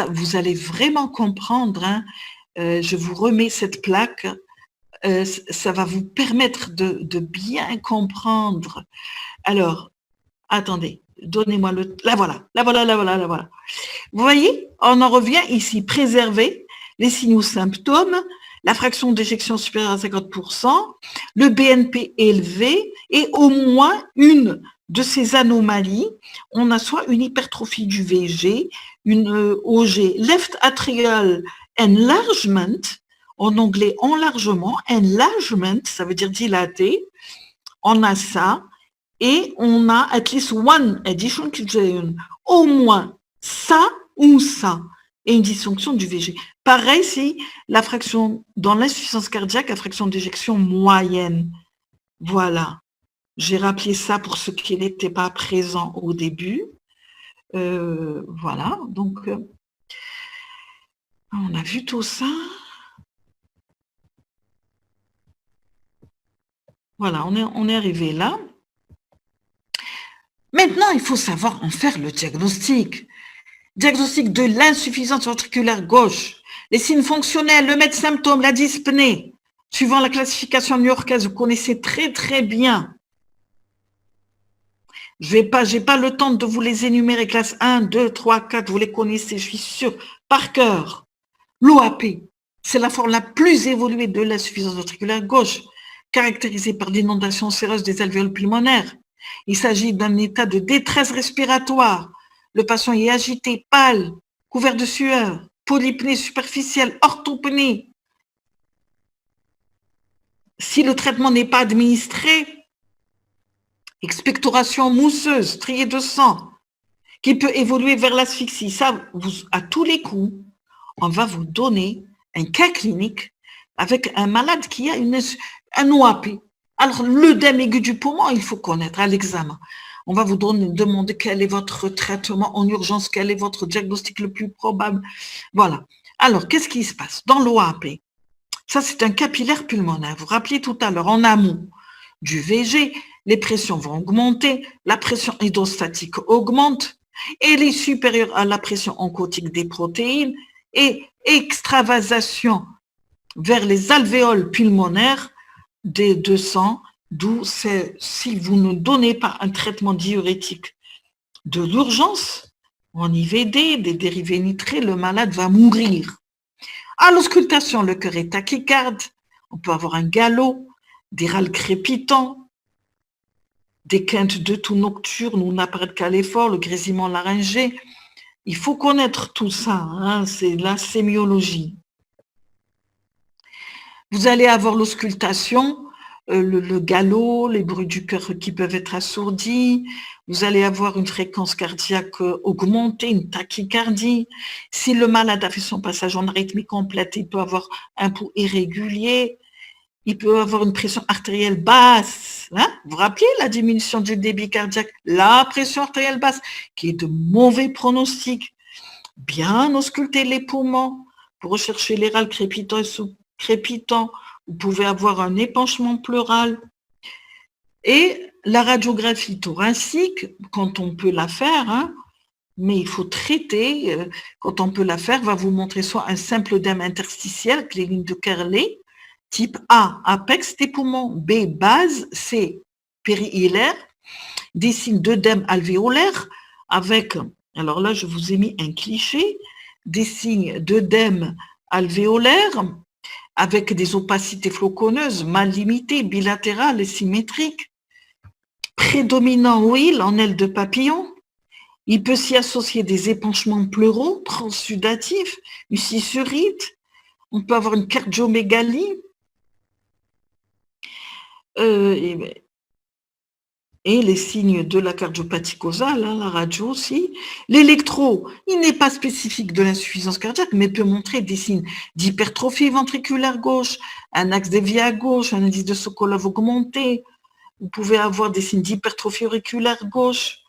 vous allez vraiment comprendre, hein, je vous remets cette plaque, ça va vous permettre de bien comprendre. Alors, attendez, donnez-moi la voilà. Vous voyez, on en revient ici, préserver les signes ou symptômes, la fraction d'éjection supérieure à 50%, le BNP élevé et au moins une de ces anomalies, on a soit une hypertrophie du VG, une OG, left atrial enlargement, en anglais enlargement, enlargement, ça veut dire dilaté, on a ça, et on a at least one addition, au moins ça ou ça, et une dysfonction du VG. Pareil si la fraction, dans l'insuffisance cardiaque, la fraction d'éjection moyenne. Voilà. J'ai rappelé ça pour ceux qui n'étaient pas présents au début. Voilà, donc on a vu tout ça. Voilà, on est arrivé là. Maintenant, il faut savoir en faire le diagnostic. Diagnostic de l'insuffisance ventriculaire gauche, les signes fonctionnels, le symptôme, la dyspnée, suivant la classification new-yorkaise, vous connaissez très très bien. j'ai pas le temps de vous les énumérer, classe 1, 2, 3, 4, vous les connaissez, je suis sûre, par cœur. L'OAP, c'est la forme la plus évoluée de l'insuffisance ventriculaire gauche, caractérisée par l'inondation séreuse des alvéoles pulmonaires. Il s'agit d'un état de détresse respiratoire. Le patient est agité, pâle, couvert de sueur, polypnée superficielle, orthopnée. Si le traitement n'est pas administré, expectoration mousseuse, striée de sang, qui peut évoluer vers l'asphyxie. Ça, à tous les coups, on va vous donner un cas clinique avec un malade qui a un OAP. Alors, l'œdème aigu du poumon, il faut connaître à l'examen. On va vous demander quel est votre traitement en urgence, quel est votre diagnostic le plus probable. Voilà. Alors, qu'est-ce qui se passe dans l'OAP? Ça, c'est un capillaire pulmonaire. Vous vous rappelez tout à l'heure, en amont du VG, les pressions vont augmenter, la pression hydrostatique augmente, et elle est supérieure à la pression oncotique des protéines, et extravasation vers les alvéoles pulmonaires de sang, d'où si vous ne donnez pas un traitement diurétique de l'urgence, en IVD, des dérivés nitrés, le malade va mourir. À l'auscultation, le cœur est tachycarde, on peut avoir un galop, des râles crépitants, des quintes de toux nocturnes où n'apparaît qu'à l'effort, le grésillement laryngé. Il faut connaître tout ça, hein, c'est la sémiologie. Vous allez avoir l'auscultation, le galop, les bruits du cœur qui peuvent être assourdis. Vous allez avoir une fréquence cardiaque augmentée, une tachycardie. Si le malade a fait son passage en arythmie complète, il peut avoir un pouls irrégulier. Il peut avoir une pression artérielle basse. Hein? Vous vous rappelez la diminution du débit cardiaque? La pression artérielle basse, qui est de mauvais pronostic. Bien ausculter les poumons pour rechercher les râles crépitants et sous-crépitants. Vous pouvez avoir un épanchement pleural. Et la radiographie thoracique, quand on peut la faire, hein, mais il faut traiter, quand on peut la faire, va vous montrer soit un simple œdème interstitiel, avec les lignes de Kerley, type A, apex des poumons, B, base, C, périhilaire, des signes d'œdème alvéolaire avec, alors là je vous ai mis un cliché, des signes d'œdème alvéolaire avec des opacités floconneuses mal limitées, bilatérales et symétriques, prédominant huile en aile de papillon. Il peut s'y associer des épanchements pleuraux transsudatifs, une scissurite, on peut avoir une cardiomégalie, et les signes de la cardiopathie causale, hein, la radio aussi. L'électro, il n'est pas spécifique de l'insuffisance cardiaque, mais peut montrer des signes d'hypertrophie ventriculaire gauche, un axe dévié à gauche, un indice de Sokolov augmenté. Vous pouvez avoir des signes d'hypertrophie auriculaire gauche.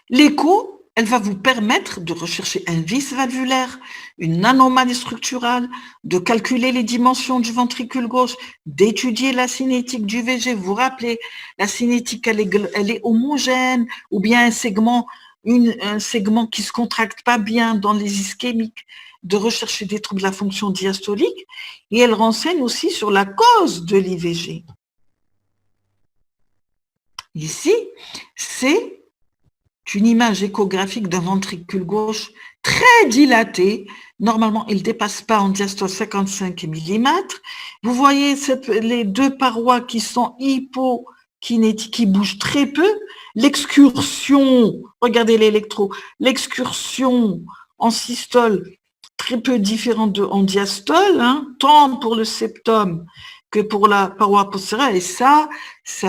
L'écho, elle va vous permettre de rechercher un vice valvulaire, une anomalie structurale, de calculer les dimensions du ventricule gauche, d'étudier la cinétique du VG. Vous vous rappelez, la cinétique, elle est homogène, ou bien un segment qui se contracte pas bien dans les ischémiques, de rechercher des troubles de la fonction diastolique, et elle renseigne aussi sur la cause de l'IVG. Ici, c'est une image échographique d'un ventricule gauche très dilaté. Normalement, il ne dépasse pas en diastole 55 mm. Vous voyez les deux parois qui sont hypokinétiques, qui bougent très peu. L'excursion, regardez l'électro, l'excursion en systole, très peu différente en diastole, hein, tant pour le septum que pour la paroi postérieure. Et ça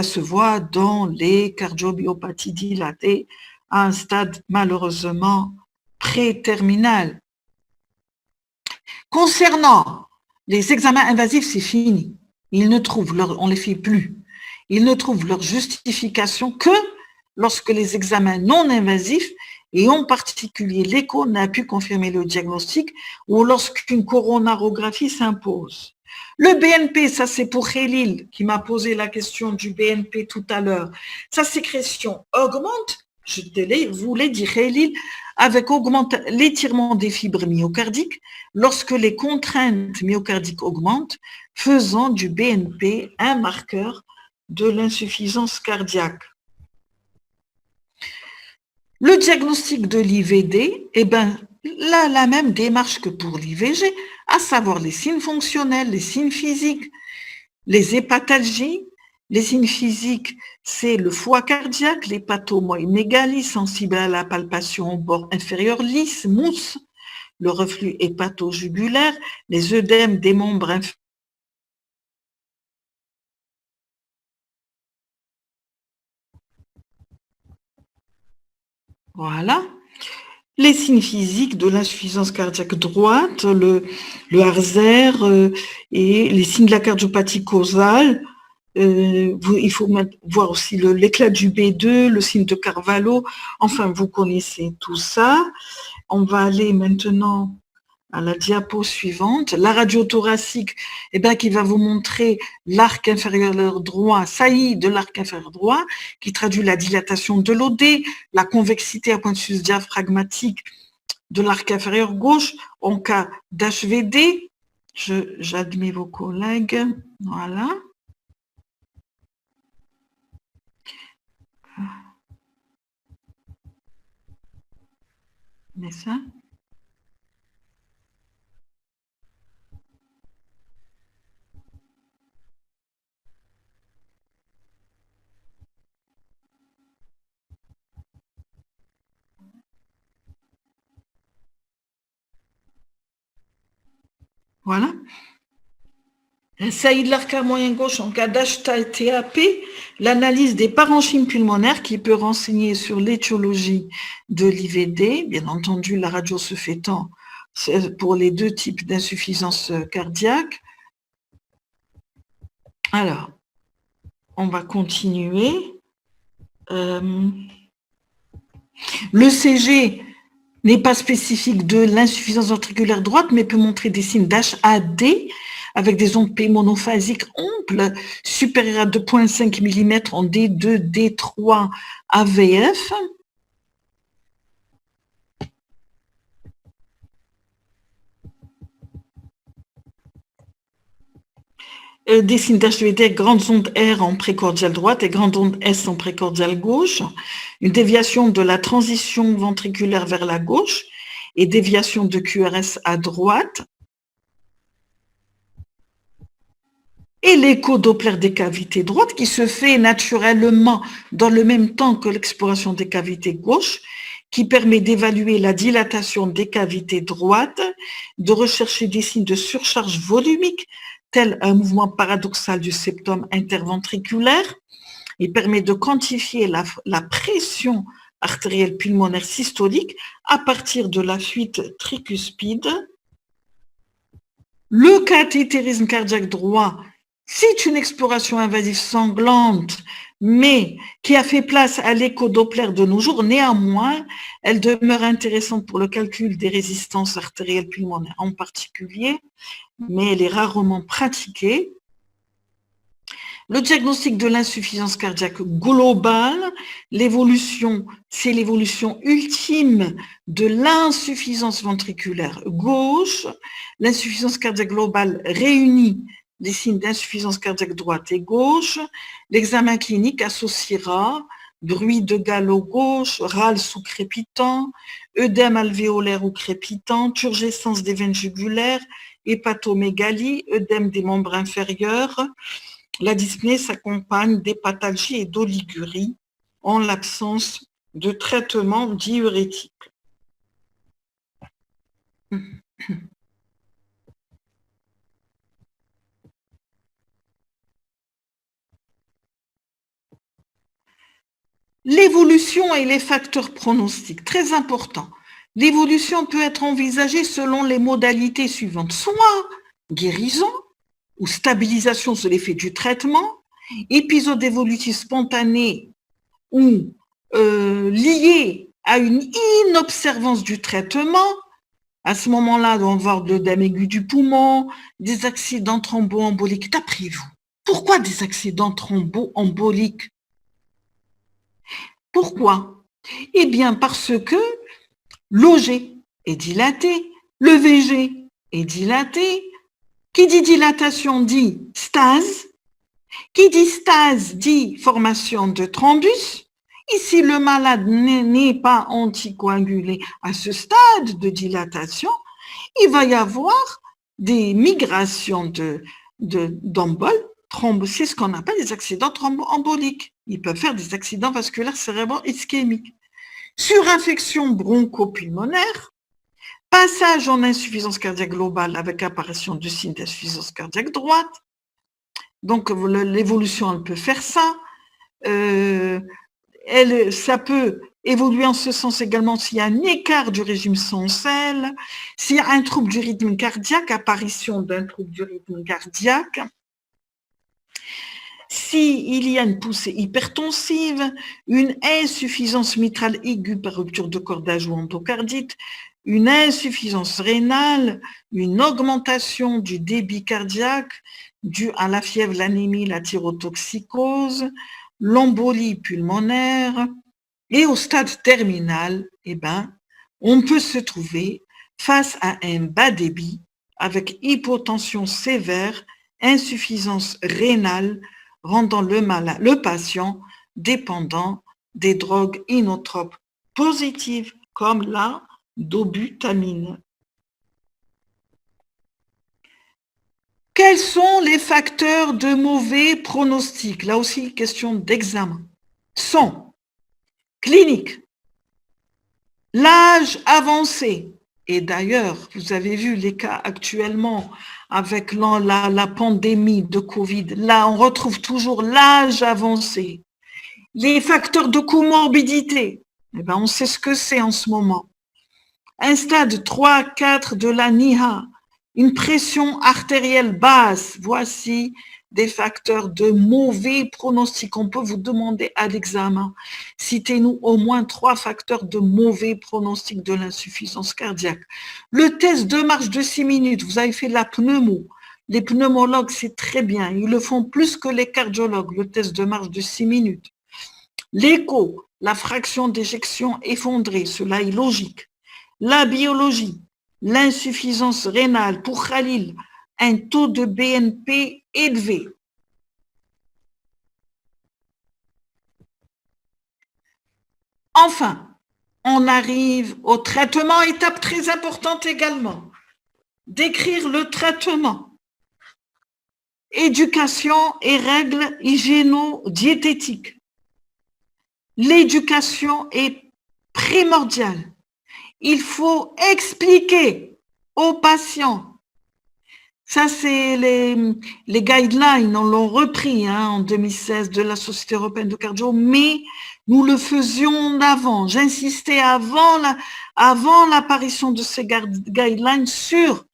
se voit dans les cardiomyopathies dilatées, à un stade malheureusement pré-terminal. Concernant les examens invasifs, c'est fini. On ne les fait plus. Ils ne trouvent leur justification que lorsque les examens non invasifs, et en particulier l'écho, n'a pu confirmer le diagnostic, ou lorsqu'une coronarographie s'impose. Le BNP, ça c'est pour Khalil qui m'a posé la question du BNP tout à l'heure. Sa sécrétion augmente, je vous l'ai dit, Khalil, avec l'étirement des fibres myocardiques lorsque les contraintes myocardiques augmentent, faisant du BNP un marqueur de l'insuffisance cardiaque. Le diagnostic de l'IVD, eh ben, la même démarche que pour l'IVG, à savoir les signes fonctionnels, les signes physiques, les hépatalgies. Les signes physiques, c'est le foie cardiaque, l'hépatomégalie sensible à la palpation au bord inférieur lisse, mousse, le reflux hépato-jugulaire, les œdèmes des membres inférieurs. Voilà. Les signes physiques de l'insuffisance cardiaque droite, le Harzer et les signes de la cardiopathie causale. Il faut voir aussi l'éclat du B2, le signe de Carvalho. Enfin, vous connaissez tout ça. On va aller maintenant à la diapo suivante. La radio thoracique, eh bien, qui va vous montrer l'arc inférieur droit, saillie de l'arc inférieur droit, qui traduit la dilatation de l'OD, la convexité à pointus diaphragmatique de l'arc inférieur gauche en cas d'HVD. J'admets vos collègues. Voilà. Mais ça. Voilà. Saillie de l'arc moyen gauche en cas d'HTAP, l'analyse des parenchymes pulmonaires qui peut renseigner sur l'étiologie de l'IVD. Bien entendu, la radio se fait tant pour les deux types d'insuffisance cardiaque. Alors, on va continuer. Le CG n'est pas spécifique de l'insuffisance ventriculaire droite, mais peut montrer des signes d'HAD avec des ondes P monophasiques amples supérieures à 2,5 mm en D2, D3, AVF. Des signes d'HVD avec grandes ondes R en précordiale droite et grandes ondes S en précordiale gauche, une déviation de la transition ventriculaire vers la gauche et déviation de QRS à droite, et l'écho-doppler des cavités droites qui se fait naturellement dans le même temps que l'exploration des cavités gauches, qui permet d'évaluer la dilatation des cavités droites, de rechercher des signes de surcharge volumique, tel un mouvement paradoxal du septum interventriculaire. Il permet de quantifier la pression artérielle pulmonaire systolique à partir de la fuite tricuspide. Le cathétérisme cardiaque droit, c'est une exploration invasive sanglante, mais qui a fait place à l'écho-doppler de nos jours. Néanmoins, elle demeure intéressante pour le calcul des résistances artérielles pulmonaires en particulier, mais elle est rarement pratiquée. Le diagnostic de l'insuffisance cardiaque globale, l'évolution, c'est l'évolution ultime de l'insuffisance ventriculaire gauche. L'insuffisance cardiaque globale réunit les signes d'insuffisance cardiaque droite et gauche. L'examen clinique associera bruit de galop gauche, râle sous crépitant, œdème alvéolaire ou crépitant, turgescence des veines jugulaires, hépatomégalie, œdème des membres inférieurs. La dyspnée s'accompagne d'hépatalgie et d'oligurie en l'absence de traitement diurétique. L'évolution et les facteurs pronostiques, très important. L'évolution peut être envisagée selon les modalités suivantes, soit guérison ou stabilisation sous l'effet du traitement, épisode évolutif spontané ou lié à une inobservance du traitement. À ce moment-là, on va avoir de l'œdème aigu du poumon, des accidents thromboemboliques. D'après vous, pourquoi des accidents thromboemboliques? Pourquoi? Eh bien, parce que l'OG est dilaté, le VG est dilaté. Qui dit dilatation dit stase, Qui dit stase dit formation de thrombus. Et si le malade n'est pas anticoagulé à ce stade de dilatation, il va y avoir des migrations d'emboles. C'est ce qu'on appelle des accidents thromboemboliques. Ils peuvent faire des accidents vasculaires cérébro-ischémiques. Surinfection bronchopulmonaire, passage en insuffisance cardiaque globale avec apparition de signes d'insuffisance cardiaque droite. Donc, l'évolution, elle peut faire ça. Ça peut évoluer en ce sens également s'il y a un écart du régime sans sel, s'il y a un trouble du rythme cardiaque, apparition d'un trouble du rythme cardiaque, s'il y a une poussée hypertensive, une insuffisance mitrale aiguë par rupture de cordage ou endocardite, une insuffisance rénale, une augmentation du débit cardiaque due à la fièvre, l'anémie, la thyrotoxicose, l'embolie pulmonaire, et au stade terminal, on peut se trouver face à un bas débit avec hypotension sévère, insuffisance rénale, rendant le patient dépendant des drogues inotropes positives comme la dobutamine. Quels sont les facteurs de mauvais pronostic? Là aussi, question d'examen. Sont cliniques, l'âge avancé, et d'ailleurs, vous avez vu les cas actuellement avec la pandémie de Covid, là, on retrouve toujours l'âge avancé. Les facteurs de comorbidité, on sait ce que c'est en ce moment. Un stade 3-4 de la NIHA, une pression artérielle basse, voici des facteurs de mauvais pronostic. On peut vous demander à l'examen, citez-nous au moins 3 facteurs de mauvais pronostic de l'insuffisance cardiaque. Le test de marche de 6 minutes, vous avez fait la pneumo. Les pneumologues, c'est très bien, ils le font plus que les cardiologues, le test de marche de 6 minutes. L'écho, la fraction d'éjection effondrée, cela est logique. La biologie, l'insuffisance rénale pour Khalil, un taux de BNP élevé. Enfin, on arrive au traitement, étape très importante également. Décrire le traitement. Éducation et règles hygiéno-diététiques. L'éducation est primordiale. Il faut expliquer aux patients. Ça, c'est les guidelines, on l'a repris en 2016 de la Société européenne de cardio, mais nous le faisions avant. J'insistais avant l'apparition de ces guidelines sur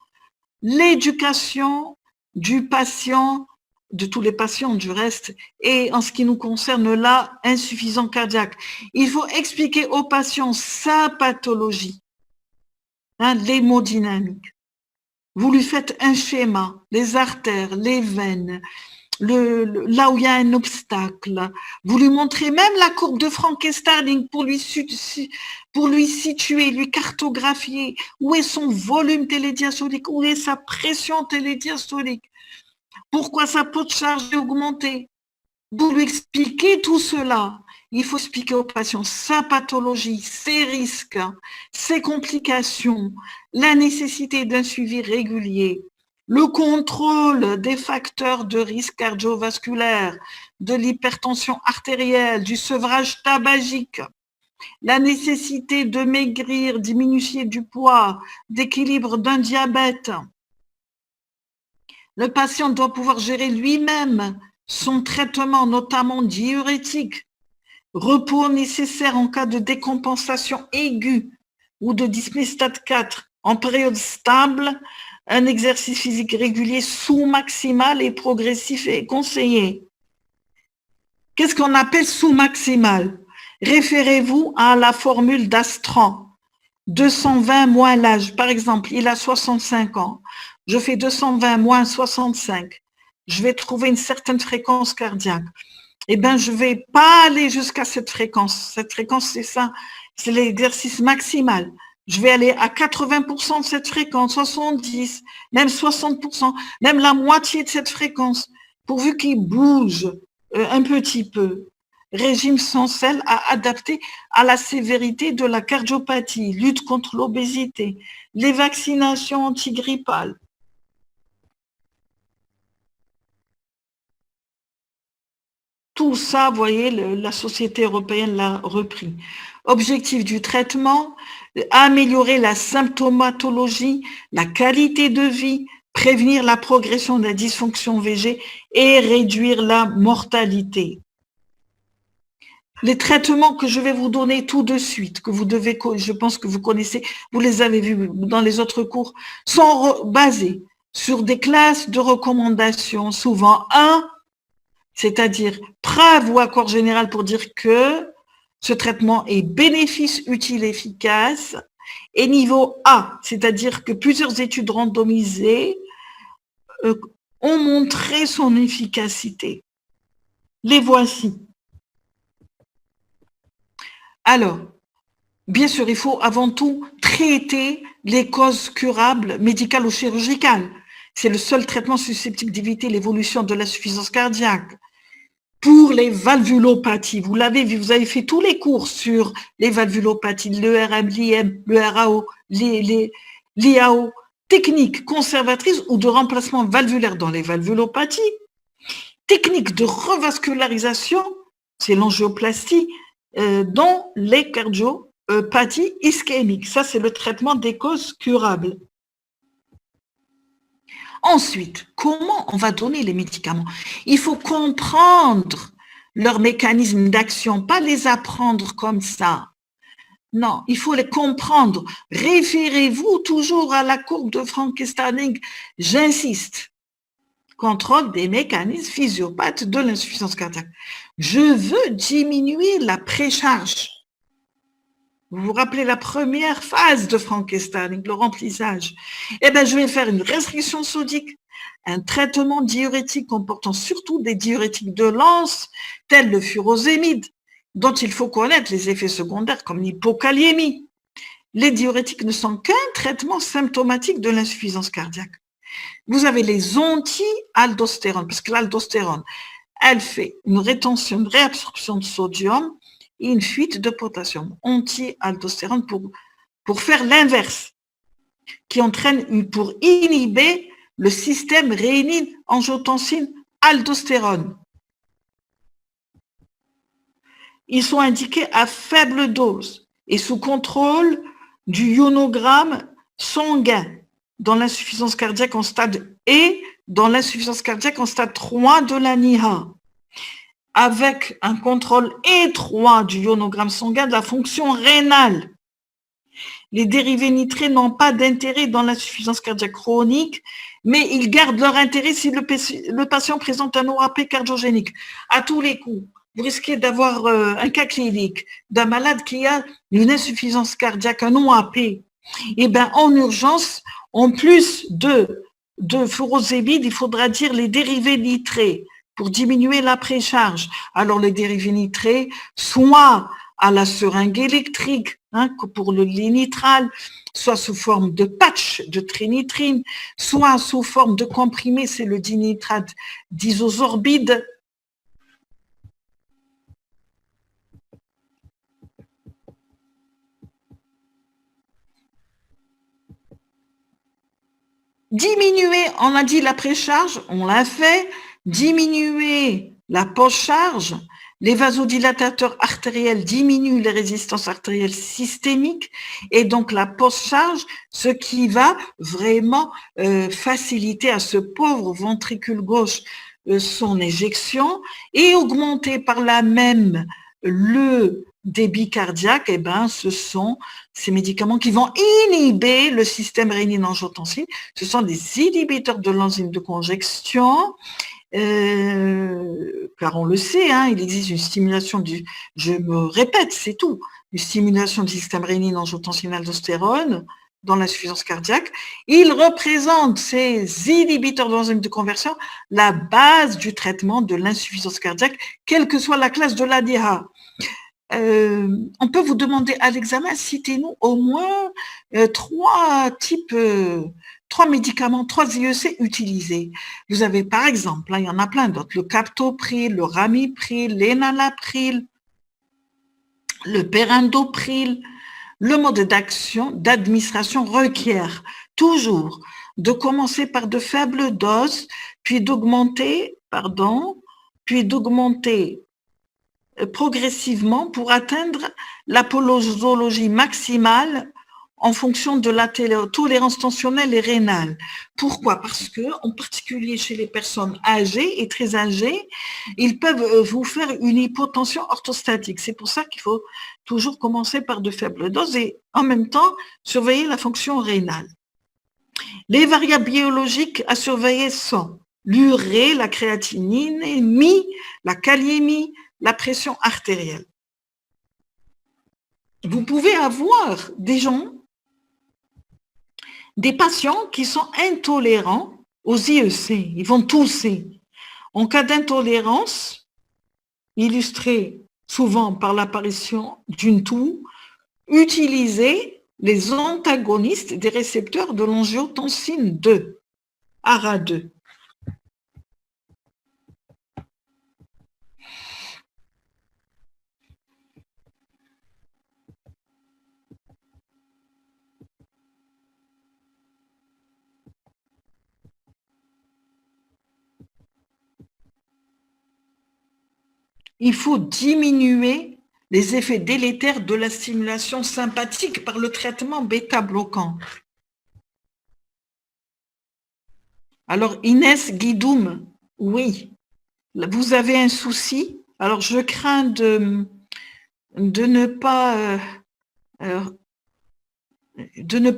l'éducation du patient, de tous les patients du reste, et en ce qui nous concerne là, insuffisant cardiaque. Il faut expliquer aux patients sa pathologie, l'hémodynamique. Vous lui faites un schéma, les artères, les veines, là où il y a un obstacle. Vous lui montrez même la courbe de Frank-Starling pour lui situer, lui cartographier où est son volume télédiastolique, où est sa pression télédiastolique, pourquoi sa peau de charge est augmentée. Vous lui expliquez tout cela. Il faut expliquer aux patients sa pathologie, ses risques, ses complications, la nécessité d'un suivi régulier, le contrôle des facteurs de risque cardiovasculaire, de l'hypertension artérielle, du sevrage tabagique, la nécessité de maigrir, diminuer du poids, d'équilibre d'un diabète. Le patient doit pouvoir gérer lui-même son traitement, notamment diurétique, repos nécessaire en cas de décompensation aiguë ou de dyspnée stade 4 en période stable, un exercice physique régulier sous-maximal et progressif est conseillé. Qu'est-ce qu'on appelle sous-maximal? Référez-vous à la formule d'Astran, 220 moins l'âge. Par exemple, il a 65 ans. Je fais 220 moins 65. Je vais trouver une certaine fréquence cardiaque. Je ne vais pas aller jusqu'à cette fréquence. Cette fréquence, c'est ça, c'est l'exercice maximal. Je vais aller à 80% de cette fréquence, 70, même 60%, même la moitié de cette fréquence. pourvu qu'il bouge un petit peu. Régime sans sel à adapter à la sévérité de la cardiopathie, lutte contre l'obésité, les vaccinations antigrippales. Tout ça, vous voyez, la société européenne l'a repris. Objectif du traitement, améliorer la symptomatologie, la qualité de vie, prévenir la progression de la dysfonction VG et réduire la mortalité. Les traitements que je vais vous donner tout de suite, que vous devez, je pense que vous connaissez, vous les avez vus dans les autres cours, sont basés sur des classes de recommandations, souvent 1, c'est-à-dire preuve ou accord général pour dire que ce traitement est bénéfice, utile, efficace, et niveau A, c'est-à-dire que plusieurs études randomisées ont montré son efficacité. Les voici. Alors, bien sûr, il faut avant tout traiter les causes curables médicales ou chirurgicales. C'est le seul traitement susceptible d'éviter l'évolution de l'insuffisance cardiaque. Pour les valvulopathies, vous l'avez vu, vous avez fait tous les cours sur les valvulopathies, l'ERM, l'IM, le RAO, l'IAO, techniques conservatrices ou de remplacement valvulaire dans les valvulopathies, techniques de revascularisation, c'est l'angioplastie, dans les cardiopathies ischémiques. Ça, c'est le traitement des causes curables. Ensuite, comment on va donner les médicaments? Il faut comprendre leur mécanisme d'action, pas les apprendre comme ça. Non, il faut les comprendre. Référez-vous toujours à la courbe de Frankenstein. J'insiste. Contrôle des mécanismes physiopathes de l'insuffisance cardiaque. Je veux diminuer la précharge. Vous vous rappelez la première phase de Frankenstein, le remplissage. Eh bien, je vais faire une restriction sodique, un traitement diurétique comportant surtout des diurétiques de Lens, tels le furosémide, dont il faut connaître les effets secondaires comme l'hypokaliémie. Les diurétiques ne sont qu'un traitement symptomatique de l'insuffisance cardiaque. Vous avez les anti-aldostérone, parce que l'aldostérone, elle fait une rétention, une réabsorption de sodium et une fuite de potassium. Anti-aldostérone pour faire l'inverse, qui entraîne pour inhiber le système rénine-angiotensine-aldostérone. Ils sont indiqués à faible dose et sous contrôle du ionogramme sanguin dans l'insuffisance cardiaque en stade et dans l'insuffisance cardiaque en stade 3 de l'ANIHA, avec un contrôle étroit du ionogramme sanguin de la fonction rénale. Les dérivés nitrés n'ont pas d'intérêt dans l'insuffisance cardiaque chronique, mais ils gardent leur intérêt si le patient présente un OAP cardiogénique. À tous les coups, vous risquez d'avoir un cas clinique d'un malade qui a une insuffisance cardiaque, un OAP. Eh bien, en urgence, en plus de furosémide, il faudra dire les dérivés nitrés pour diminuer la précharge. Alors, les dérivés nitrés, soit à la seringue électrique, pour le linitral, soit sous forme de patch de trinitrine, soit sous forme de comprimé, c'est le dinitrate d'isosorbide. Diminuer, on a dit la précharge, on l'a fait. Diminuer la post-charge, les vasodilatateurs artériels diminuent les résistances artérielles systémiques et donc la post-charge, ce qui va vraiment faciliter à ce pauvre ventricule gauche son éjection et augmenter par là même le débit cardiaque. Eh ben, ce sont ces médicaments qui vont inhiber le système rénine-angiotensine. Ce sont des inhibiteurs de l'enzyme de congestion. Car on le sait, il existe une stimulation je me répète, c'est tout, une stimulation du système rénine-angiotensine-aldostérone dans l'insuffisance cardiaque. Ils représentent, ces inhibiteurs de l'enzyme de conversion, la base du traitement de l'insuffisance cardiaque, quelle que soit la classe de l'ADA. On peut vous demander à l'examen, citez-nous au moins 3 types 3 médicaments, 3 IEC utilisés. Vous avez par exemple, là, il y en a plein d'autres, le captopril, le ramipril, l'énalapril, le périndopril. Le mode d'action, d'administration requiert toujours de commencer par de faibles doses, puis d'augmenter progressivement pour atteindre la posologie maximale en fonction de la tolérance tensionnelle et rénale. Pourquoi? Parce que, en particulier chez les personnes âgées et très âgées, ils peuvent vous faire une hypotension orthostatique. C'est pour ça qu'il faut toujours commencer par de faibles doses et en même temps surveiller la fonction rénale. Les variables biologiques à surveiller sont l'urée, la créatinémie, la kaliémie, la pression artérielle. Vous pouvez avoir des patients qui sont intolérants aux IEC, ils vont tousser. En cas d'intolérance, illustrée souvent par l'apparition d'une toux, utilisez les antagonistes des récepteurs de l'angiotensine 2, ARA2. Il faut diminuer les effets délétères de la stimulation sympathique par le traitement bêta-bloquant. Alors, Inès Guidoum, oui, vous avez un souci. Alors, je crains de ne pas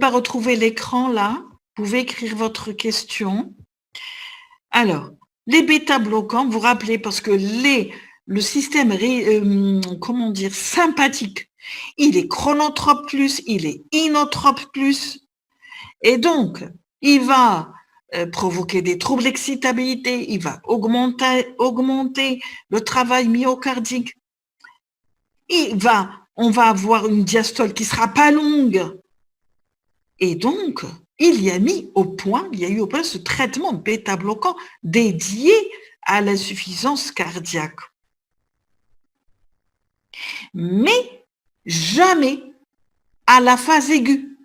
retrouver l'écran là. Vous pouvez écrire votre question. Alors, les bêta-bloquants, vous vous rappelez, parce que le système sympathique, il est chronotrope plus, il est inotrope plus, et donc il va provoquer des troubles d'excitabilité, il va augmenter le travail myocardique, on va avoir une diastole qui sera pas longue, et donc il y a eu au point ce traitement bêta-bloquant dédié à l'insuffisance cardiaque. Mais jamais à la phase aiguë.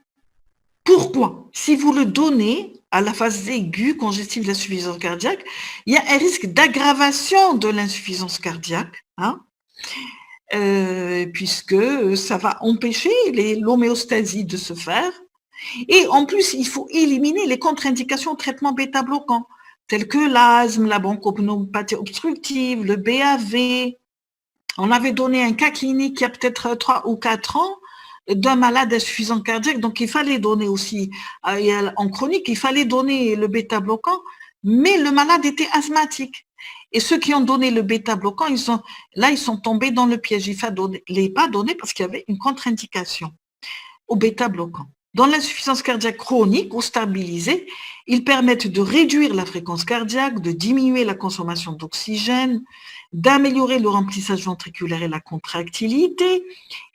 Pourquoi? Si vous le donnez à la phase aiguë congestive de l'insuffisance cardiaque, il y a un risque d'aggravation de l'insuffisance cardiaque, puisque ça va empêcher l'homéostasie de se faire. Et en plus, il faut éliminer les contre-indications au traitement bêta-bloquant, telles que l'asthme, la bronchopneumopathie obstructive, le BAV. On avait donné un cas clinique il y a peut-être 3 ou 4 ans d'un malade insuffisant cardiaque, donc il fallait donner aussi, en chronique, il fallait donner le bêta-bloquant, mais le malade était asthmatique. Et ceux qui ont donné le bêta-bloquant, ils sont tombés dans le piège. Il ne fallait pas donner parce qu'il y avait une contre-indication au bêta-bloquant. Dans l'insuffisance cardiaque chronique ou stabilisée, ils permettent de réduire la fréquence cardiaque, de diminuer la consommation d'oxygène, d'améliorer le remplissage ventriculaire et la contractilité,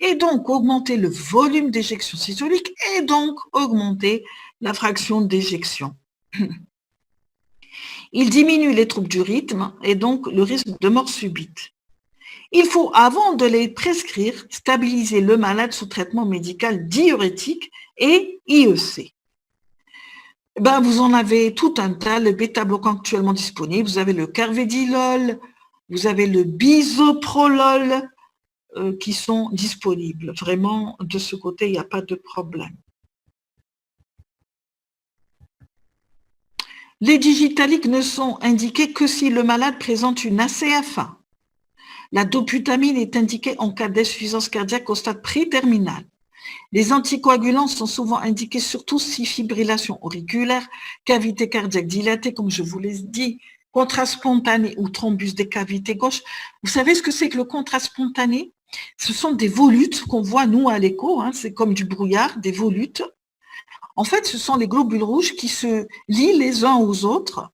et donc augmenter le volume d'éjection systolique et donc augmenter la fraction d'éjection. Ils diminuent les troubles du rythme et donc le risque de mort subite. Il faut, avant de les prescrire, stabiliser le malade sous traitement médical diurétique et IEC. Vous en avez tout un tas, le bêta-bloquant actuellement disponible. Vous avez le carvedilol, vous avez le bisoprolol qui sont disponibles. Vraiment, de ce côté, il n'y a pas de problème. Les digitaliques ne sont indiqués que si le malade présente une ACFA. La dobutamine est indiquée en cas d'insuffisance cardiaque au stade pré-terminal. Les anticoagulants sont souvent indiqués surtout si fibrillation auriculaire, cavité cardiaque dilatée, comme je vous l'ai dit, contraste spontané ou thrombus des cavités gauches. Vous savez ce que c'est que le contraste spontané? Ce sont des volutes qu'on voit, nous, à l'écho, c'est comme du brouillard, des volutes. En fait, ce sont les globules rouges qui se lient les uns aux autres,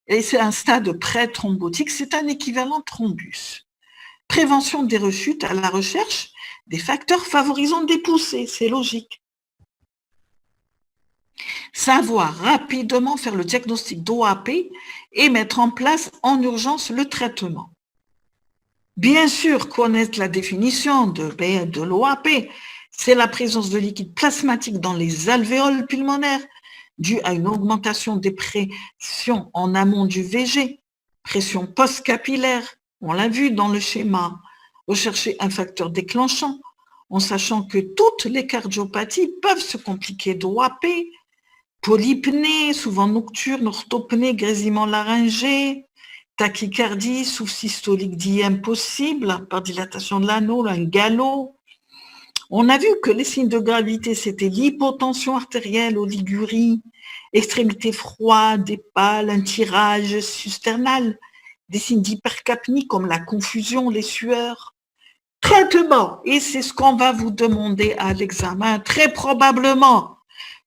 et c'est un stade pré-thrombotique, c'est un équivalent thrombus. Prévention des rechutes à la recherche des facteurs favorisant des poussées, c'est logique. Savoir rapidement faire le diagnostic d'OAP et mettre en place en urgence le traitement. Bien sûr, connaître la définition de l'OAP, c'est la présence de liquide plasmatique dans les alvéoles pulmonaires due à une augmentation des pressions en amont du VG, pression post-capillaire, on l'a vu dans le schéma. Rechercher un facteur déclenchant, en sachant que toutes les cardiopathies peuvent se compliquer d'OAP, polypnée, souvent nocturne, orthopnée, grésillement laryngé, tachycardie, souffle systolique dit impossible, par dilatation de l'anneau, un galop. On a vu que les signes de gravité, c'était l'hypotension artérielle, oligurie, extrémité froide, épale, un tirage susternal, des signes d'hypercapnie comme la confusion, les sueurs. Traitement, et c'est ce qu'on va vous demander à l'examen, très probablement.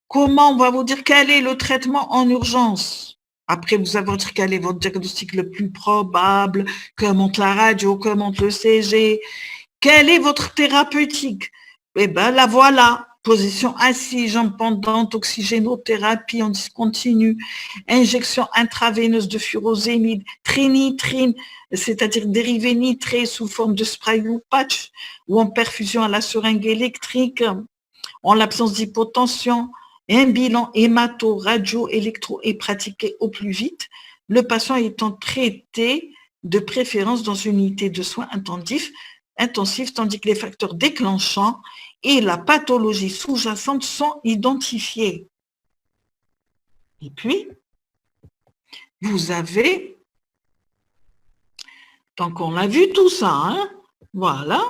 Comment on va vous dire quel est le traitement en urgence? Après vous avoir dit quel est votre diagnostic le plus probable, que monte la radio, que monte le CG, quelle est votre thérapeutique? Eh bien, la voilà. Position assise, jambes pendantes, oxygénothérapie en discontinu, injection intraveineuse de furosémide, trinitrine, c'est-à-dire dérivé nitré sous forme de spray ou patch, ou en perfusion à la seringue électrique, en l'absence d'hypotension. Un bilan hémato, radio, électro est pratiqué au plus vite, le patient étant traité de préférence dans une unité de soins intensifs, tandis que les facteurs déclenchants et la pathologie sous-jacente sont identifiés. Et puis, vous avez, tant qu'on l'a vu tout ça, hein, voilà,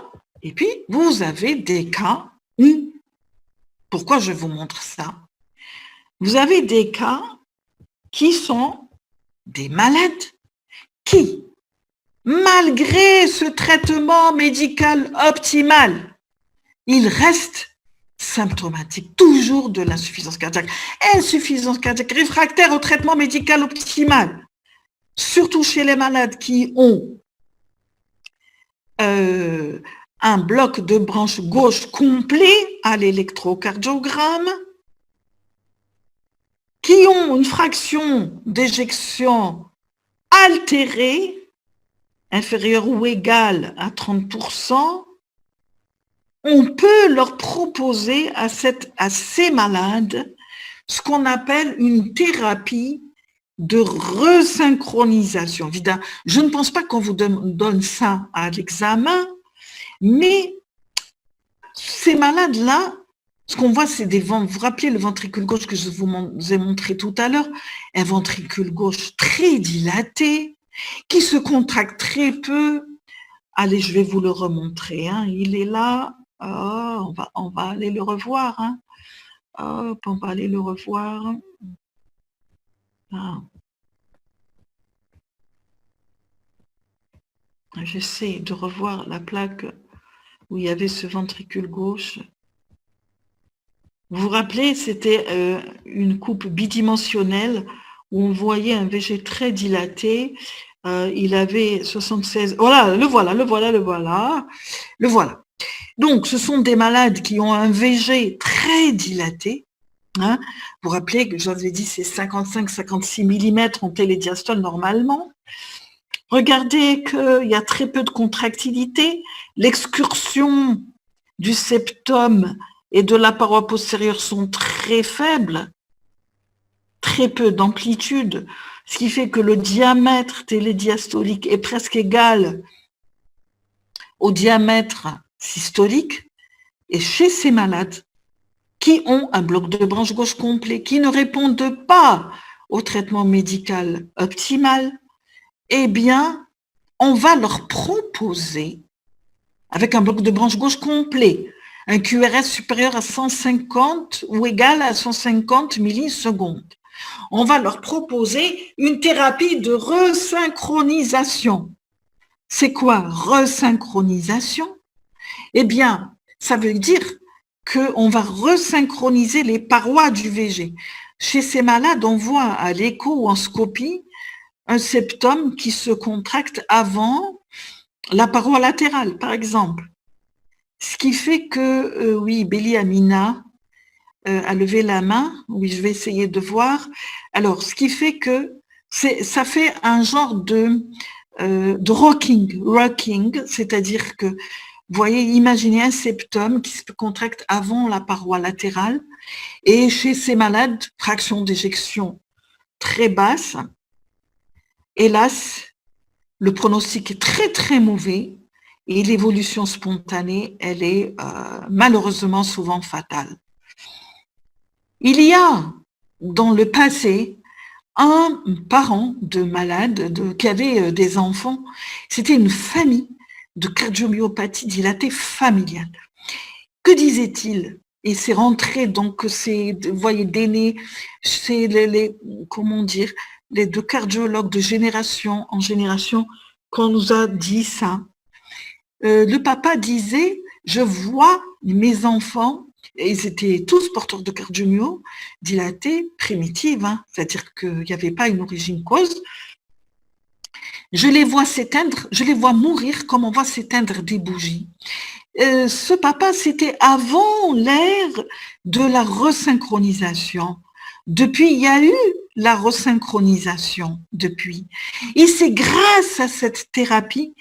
et puis vous avez des cas, pourquoi je vous montre ça? Vous avez des cas qui sont des malades qui, malgré ce traitement médical optimal, ils restent symptomatiques, toujours de l'insuffisance cardiaque. Insuffisance cardiaque réfractaire au traitement médical optimal, surtout chez les malades qui ont un bloc de branche gauche complet à l'électrocardiogramme, qui ont une fraction d'éjection altérée, inférieure ou égale à 30%, on peut leur proposer à ces malades ce qu'on appelle une thérapie de resynchronisation. Évidemment, je ne pense pas qu'on vous donne ça à l'examen, mais ces malades-là, ce qu'on voit, c'est vous vous rappelez le ventricule gauche que je vous ai montré tout à l'heure, un ventricule gauche très dilaté, qui se contracte très peu. Allez, je vais vous le remontrer, hein. Il est là. Oh, on va aller le revoir. Hein. Hop, on va aller le revoir. Ah. J'essaie de revoir la plaque où il y avait ce ventricule gauche. Vous vous rappelez, c'était une coupe bidimensionnelle où on voyait un VG très dilaté. Il avait 76. Voilà, le voilà. Donc, ce sont des malades qui ont un VG très dilaté. Hein. Vous vous rappelez que je vous ai dit c'est 55-56 mm en télédiastole normalement. Regardez qu'il y a très peu de contractilité. L'excursion du septum et de la paroi postérieure sont très faibles, très peu d'amplitude, ce qui fait que le diamètre télédiastolique est presque égal au diamètre systolique. Et chez ces malades qui ont un bloc de branche gauche complet, qui ne répondent pas au traitement médical optimal, eh bien, on va leur proposer, avec un bloc de branche gauche complet, un QRS supérieur à 150 ou égal à 150 millisecondes. On va leur proposer une thérapie de resynchronisation. C'est quoi resynchronisation? Eh bien, ça veut dire qu'on va resynchroniser les parois du VG. Chez ces malades, on voit à l'écho ou en scopie un septum qui se contracte avant la paroi latérale, par exemple. Ce qui fait que, oui, Béli Amina, a levé la main. Oui, je vais essayer de voir. Alors, ce qui fait que ça fait un genre de rocking, c'est-à-dire que, vous voyez, imaginez un septum qui se contracte avant la paroi latérale et chez ces malades, fraction d'éjection très basse. Hélas, le pronostic est très très mauvais et l'évolution spontanée, elle est malheureusement souvent fatale. Il y a dans le passé un parent de malade qui avait des enfants. C'était une famille de cardiomyopathie dilatée familiale. Que disait-il? Et c'est rentré, donc, vous voyez, d'aînés, c'est comment dire, les deux cardiologues de génération en génération qu'on nous a dit ça. Le papa disait, je vois mes enfants, et ils étaient tous porteurs de cardiomyo dilatée primitive, hein, c'est-à-dire qu'il n'y avait pas une origine-cause. Je les vois s'éteindre, je les vois mourir comme on voit s'éteindre des bougies. Ce papa, c'était avant l'ère de la resynchronisation. Depuis, il y a eu la resynchronisation depuis. Et c'est grâce à cette thérapie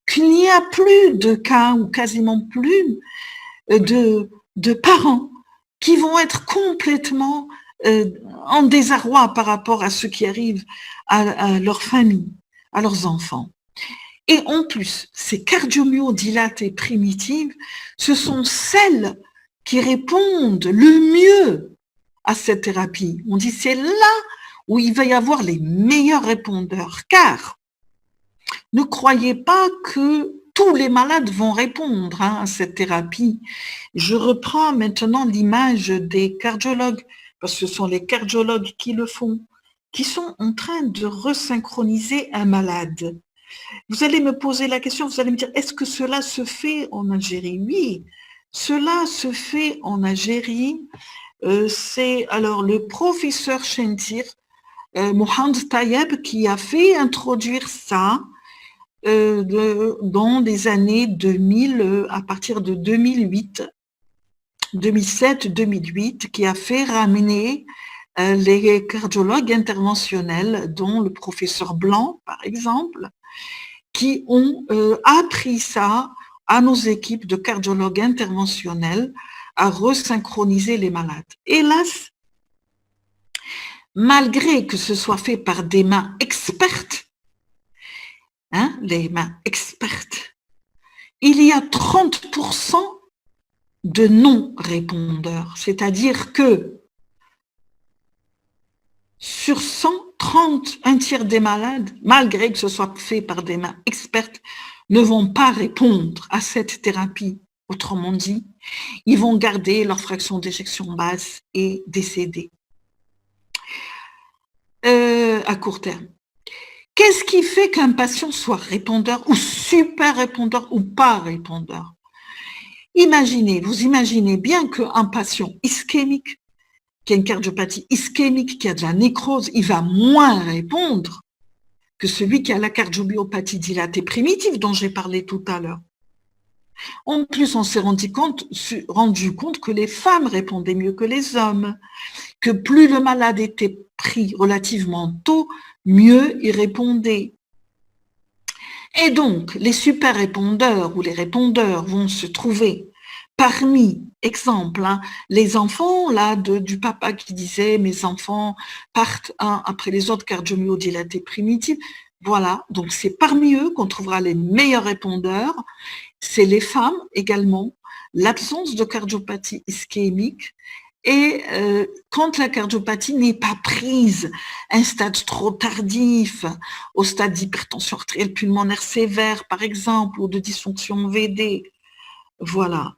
qu'il n'y a plus de cas, ou quasiment plus, de parents qui vont être complètement en désarroi par rapport à ce qui arrive à leur famille, à leurs enfants. Et en plus, ces cardiomyodilatées primitives, ce sont celles qui répondent le mieux à cette thérapie. On dit c'est là où il va y avoir les meilleurs répondeurs, car ne croyez pas que tous les malades vont répondre à cette thérapie. Je reprends maintenant l'image des cardiologues, parce que ce sont les cardiologues qui le font, qui sont en train de resynchroniser un malade. Vous allez me poser la question, vous allez me dire, est-ce que cela se fait en Algérie? Oui, cela se fait en Algérie. C'est alors le professeur Chentir, Mohamed Tayeb, qui a fait introduire ça dans les années 2000, à partir de 2008, 2007, 2008, qui a fait ramener les cardiologues interventionnels, dont le professeur Blanc, par exemple, qui ont appris ça à nos équipes de cardiologues interventionnels à resynchroniser les malades. Hélas, malgré que ce soit fait par des mains expertes, hein, les mains expertes, il y a 30% de non-répondeurs, c'est-à-dire que sur 130, un tiers des malades, malgré que ce soit fait par des mains expertes, ne vont pas répondre à cette thérapie. Autrement dit, ils vont garder leur fraction d'éjection basse et décéder à court terme. Qu'est-ce qui fait qu'un patient soit répondeur ou super répondeur ou pas répondeur? Vous imaginez bien qu'un patient ischémique, qui a une cardiopathie ischémique, qui a de la nécrose, il va moins répondre que celui qui a la cardiomyopathie dilatée primitive dont j'ai parlé tout à l'heure. En plus, on s'est rendu compte que les femmes répondaient mieux que les hommes, que plus le malade était pris relativement tôt, mieux il répondait. Et donc, les super répondeurs ou les répondeurs vont se trouver parmi, exemple, hein, les enfants là du papa qui disait « mes enfants partent un après les autres cardiomyodilatés primitives ». Voilà, donc c'est parmi eux qu'on trouvera les meilleurs répondeurs. C'est les femmes également, l'absence de cardiopathie ischémique et quand la cardiopathie n'est pas prise, un stade trop tardif, au stade d'hypertension artérielle pulmonaire sévère par exemple, ou de dysfonction VD, voilà.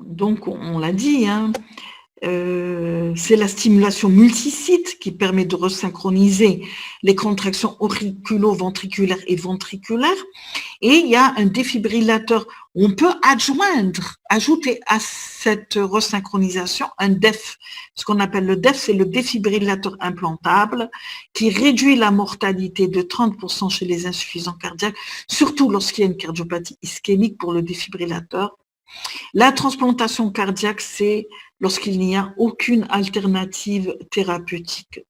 Donc on l'a dit, hein, c'est la stimulation multisite qui permet de resynchroniser les contractions auriculo-ventriculaires et ventriculaires. Et il y a un défibrillateur. On peut ajouter à cette resynchronisation un DEF. Ce qu'on appelle le DEF, c'est le défibrillateur implantable qui réduit la mortalité de 30% chez les insuffisants cardiaques, surtout lorsqu'il y a une cardiopathie ischémique pour le défibrillateur. La transplantation cardiaque, c'est lorsqu'il n'y a aucune alternative thérapeutique.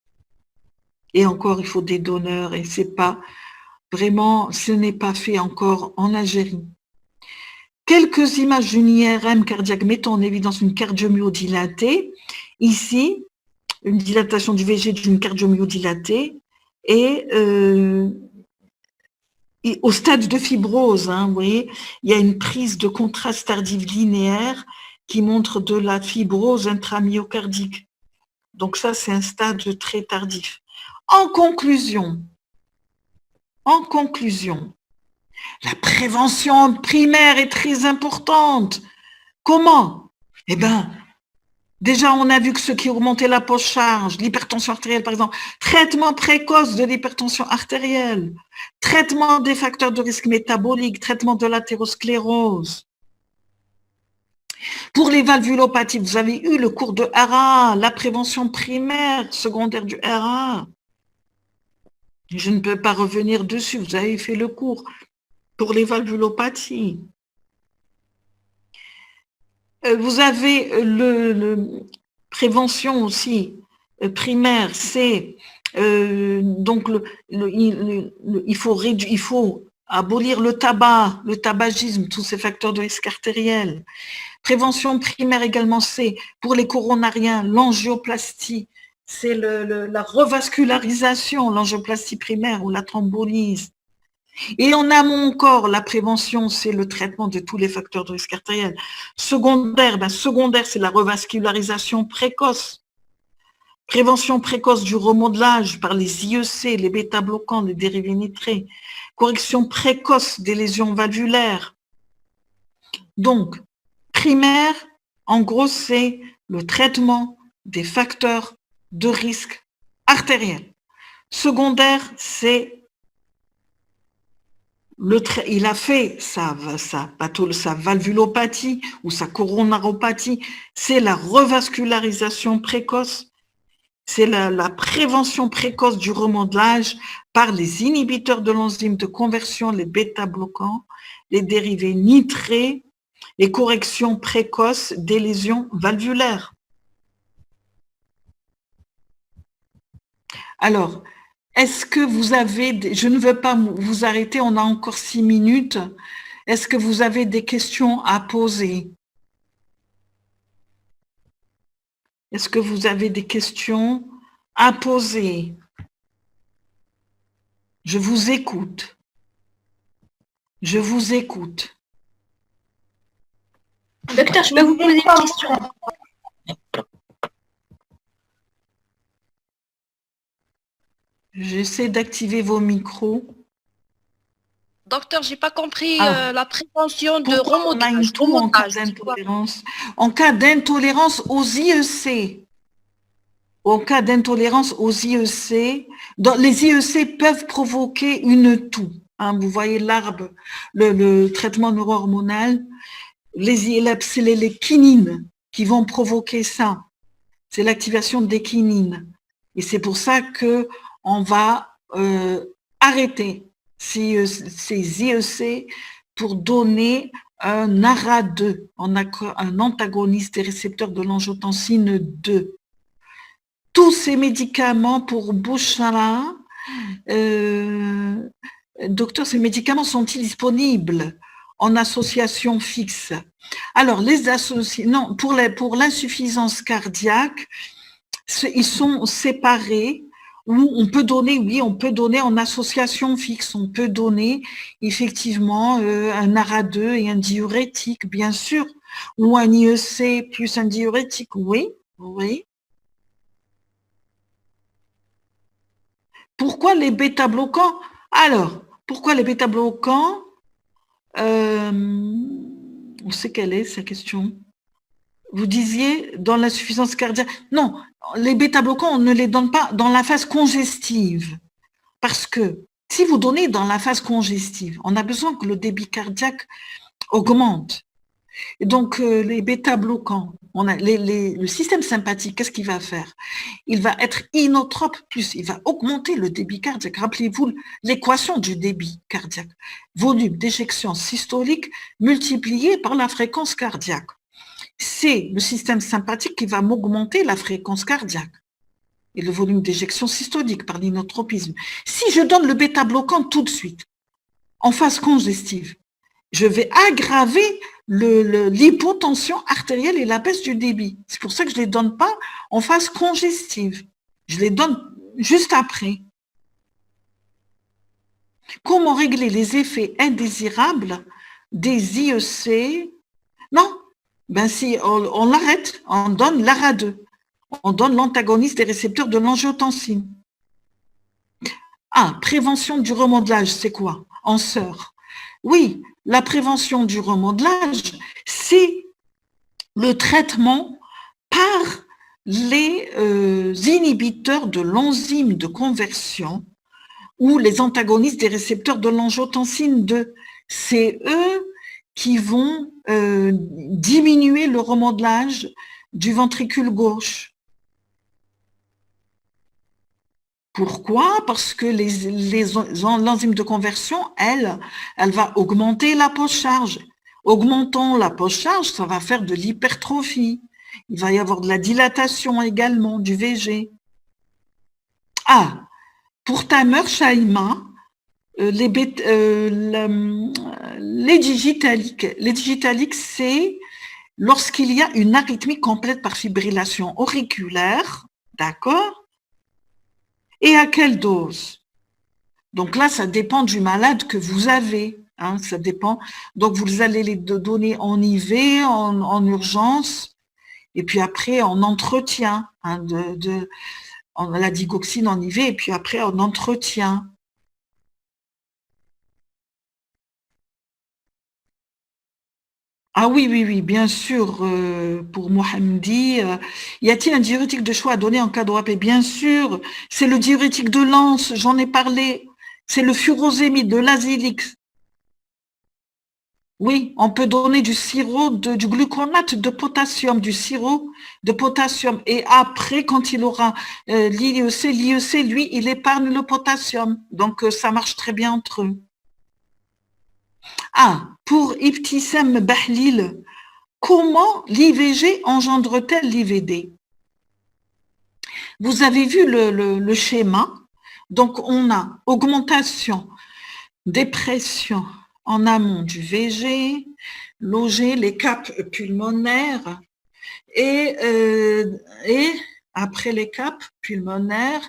Et encore, il faut des donneurs et c'est pas vraiment, ce n'est pas fait encore en Algérie. Quelques images d'une IRM cardiaque mettant en évidence une cardiomyodilatée. Ici, une dilatation du VG d'une cardiomyodilatée et au stade de fibrose, hein, vous voyez, il y a une prise de contraste tardive linéaire qui montre de la fibrose intramyocardique. Donc ça, c'est un stade très tardif. En conclusion, la prévention primaire est très importante. Comment? Eh bien, déjà, on a vu que ceux qui augmentaient la poche-charge, l'hypertension artérielle par exemple, traitement précoce de l'hypertension artérielle, traitement des facteurs de risque métabolique, traitement de l'athérosclérose. Pour les valvulopathies, vous avez eu le cours de RA, la prévention primaire, secondaire du RA. Je ne peux pas revenir dessus, vous avez fait le cours pour les valvulopathies. Vous avez le prévention aussi primaire, c'est donc il faut abolir le tabac, le tabagisme, tous ces facteurs de risque artériel. Prévention primaire également, c'est pour les coronariens, l'angioplastie, c'est la revascularisation, l'angioplastie primaire ou la thrombolyse. Et en amont encore, la prévention, c'est le traitement de tous les facteurs de risque artériel. Secondaire, c'est la revascularisation précoce. Prévention précoce du remodelage par les IEC, les bêta-bloquants, les dérivés nitrés. Correction précoce des lésions valvulaires. Donc, primaire, en gros, c'est le traitement des facteurs de risque artériel. Secondaire, c'est il a fait sa valvulopathie ou sa coronaropathie, c'est la revascularisation précoce, c'est la prévention précoce du remodelage par les inhibiteurs de l'enzyme de conversion, les bêta-bloquants, les dérivés nitrés, et correction précoce des lésions valvulaires. Alors, est-ce que vous avez, je ne veux pas vous arrêter, on a encore 6 minutes. Est-ce que vous avez des questions à poser? Est-ce que vous avez des questions à poser? Je vous écoute. Je vous écoute. Docteur, je peux vous poser une question? J'essaie d'activer vos micros. Docteur, j'ai pas compris la prévention de remodelage. En cas d'intolérance aux IEC. En cas d'intolérance aux IEC, les IEC peuvent provoquer une toux. Hein, vous voyez l'arbre, le traitement neuro-hormonal, c'est les kinines qui vont provoquer ça. C'est l'activation des kinines. Et c'est pour ça que on va arrêter ces IEC pour donner un ARA2, un antagoniste des récepteurs de l'angiotensine 2. Tous ces médicaments pour Bushra, docteur, ces médicaments sont-ils disponibles en association fixe? Alors, pour l'insuffisance cardiaque, ils sont séparés. Où on peut donner, oui, on peut donner en association fixe, on peut donner effectivement un ARA2 et un diurétique, bien sûr, ou un IEC plus un diurétique, oui, oui. Pourquoi les bêta-bloquants? Alors, pourquoi les bêta-bloquants? On sait quelle est sa question. Vous disiez dans l'insuffisance cardiaque. Non, les bêta-bloquants, on ne les donne pas dans la phase congestive. Parce que Si vous donnez dans la phase congestive, on a besoin que le débit cardiaque augmente. Et donc, les bêta-bloquants, le système sympathique, qu'est-ce qu'il va faire? Il va être inotrope plus, il va augmenter le débit cardiaque. Rappelez-vous l'équation du débit cardiaque. Volume d'éjection systolique multiplié par la fréquence cardiaque. C'est le système sympathique qui va m'augmenter la fréquence cardiaque et le volume d'éjection systolique par l'inotropisme. Si je donne le bêta-bloquant tout de suite, en phase congestive, je vais aggraver l'hypotension artérielle et la baisse du débit. C'est pour ça que je ne les donne pas en phase congestive. Je les donne juste après. Comment régler les effets indésirables des IEC? Non, ben si on l'arrête, on donne l'ARA2. On donne l'antagoniste des récepteurs de l'angiotensine. Ah, prévention du remodelage, c'est quoi? En sœur. Oui, la prévention du remodelage, c'est le traitement par les inhibiteurs de l'enzyme de conversion ou les antagonistes des récepteurs de l'angiotensine 2. C'est eux qui vont diminuer le remodelage du ventricule gauche. Pourquoi? Parce que l'enzyme de conversion, elle va augmenter la post-charge. Augmentant la post-charge, ça va faire de l'hypertrophie. Il va y avoir de la dilatation également, du VG. Ah, pour Tamer Shaima, les digitaliques, c'est lorsqu'il y a une arythmie complète par fibrillation auriculaire, d'accord? Et à quelle dose? Donc là, ça dépend du malade que vous avez. Hein, ça dépend. Donc, vous allez les donner en IV, en urgence, et puis après en entretien. Hein, la digoxine en IV, et puis après en entretien. Ah oui, oui, oui, bien sûr, pour Mohamedi, y a-t-il un diurétique de choix à donner en cas d'OAP? Bien sûr, c'est le diurétique de Lens, j'en ai parlé, c'est le furosémide de l'Azilix. Oui, on peut donner du sirop, du gluconate de potassium, du sirop de potassium. Et après, quand il aura l'IEC, lui, il épargne le potassium. Donc, ça marche très bien entre eux. Ah, pour Ibtissam Bahlil, comment l'IVG engendre-t-elle l'IVD? Vous avez vu le schéma. Donc, on a augmentation des pressions en amont du VG, loger les capes pulmonaires et après les capes pulmonaires,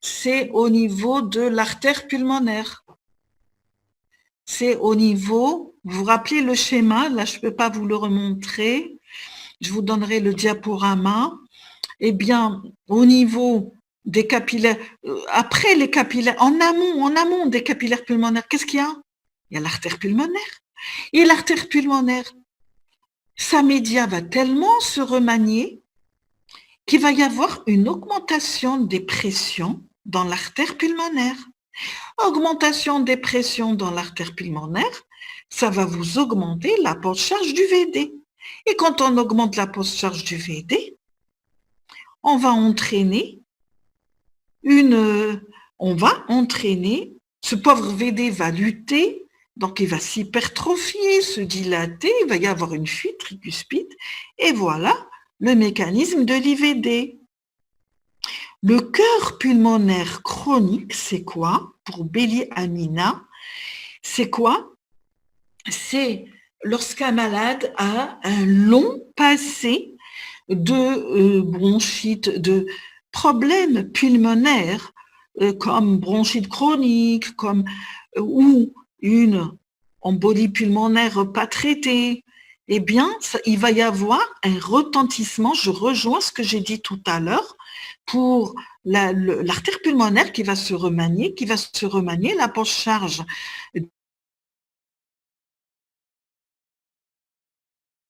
c'est au niveau de l'artère pulmonaire. C'est au niveau, vous vous rappelez le schéma, là je ne peux pas vous le remontrer, je vous donnerai le diaporama. Eh bien, au niveau des capillaires, après les capillaires, en amont des capillaires pulmonaires, qu'est-ce qu'il y a? Il y a l'artère pulmonaire. Et l'artère pulmonaire, sa média va tellement se remanier qu'il va y avoir une augmentation des pressions dans l'artère pulmonaire. Augmentation des pressions dans l'artère pulmonaire, ça va vous augmenter la post-charge du VD. Et quand on augmente la post-charge du VD, on va entraîner ce pauvre VD va lutter, donc il va s'hypertrophier, se dilater, il va y avoir une fuite tricuspide, et voilà le mécanisme de l'IVD. Le cœur pulmonaire chronique, c'est quoi? Pour Béli Amina, c'est quoi? C'est lorsqu'un malade a un long passé de bronchite, de problèmes pulmonaires, comme bronchite chronique, ou une embolie pulmonaire pas traitée, eh bien, il va y avoir un retentissement, je rejoins ce que j'ai dit tout à l'heure, pour l'artère pulmonaire qui va se remanier, la post-charge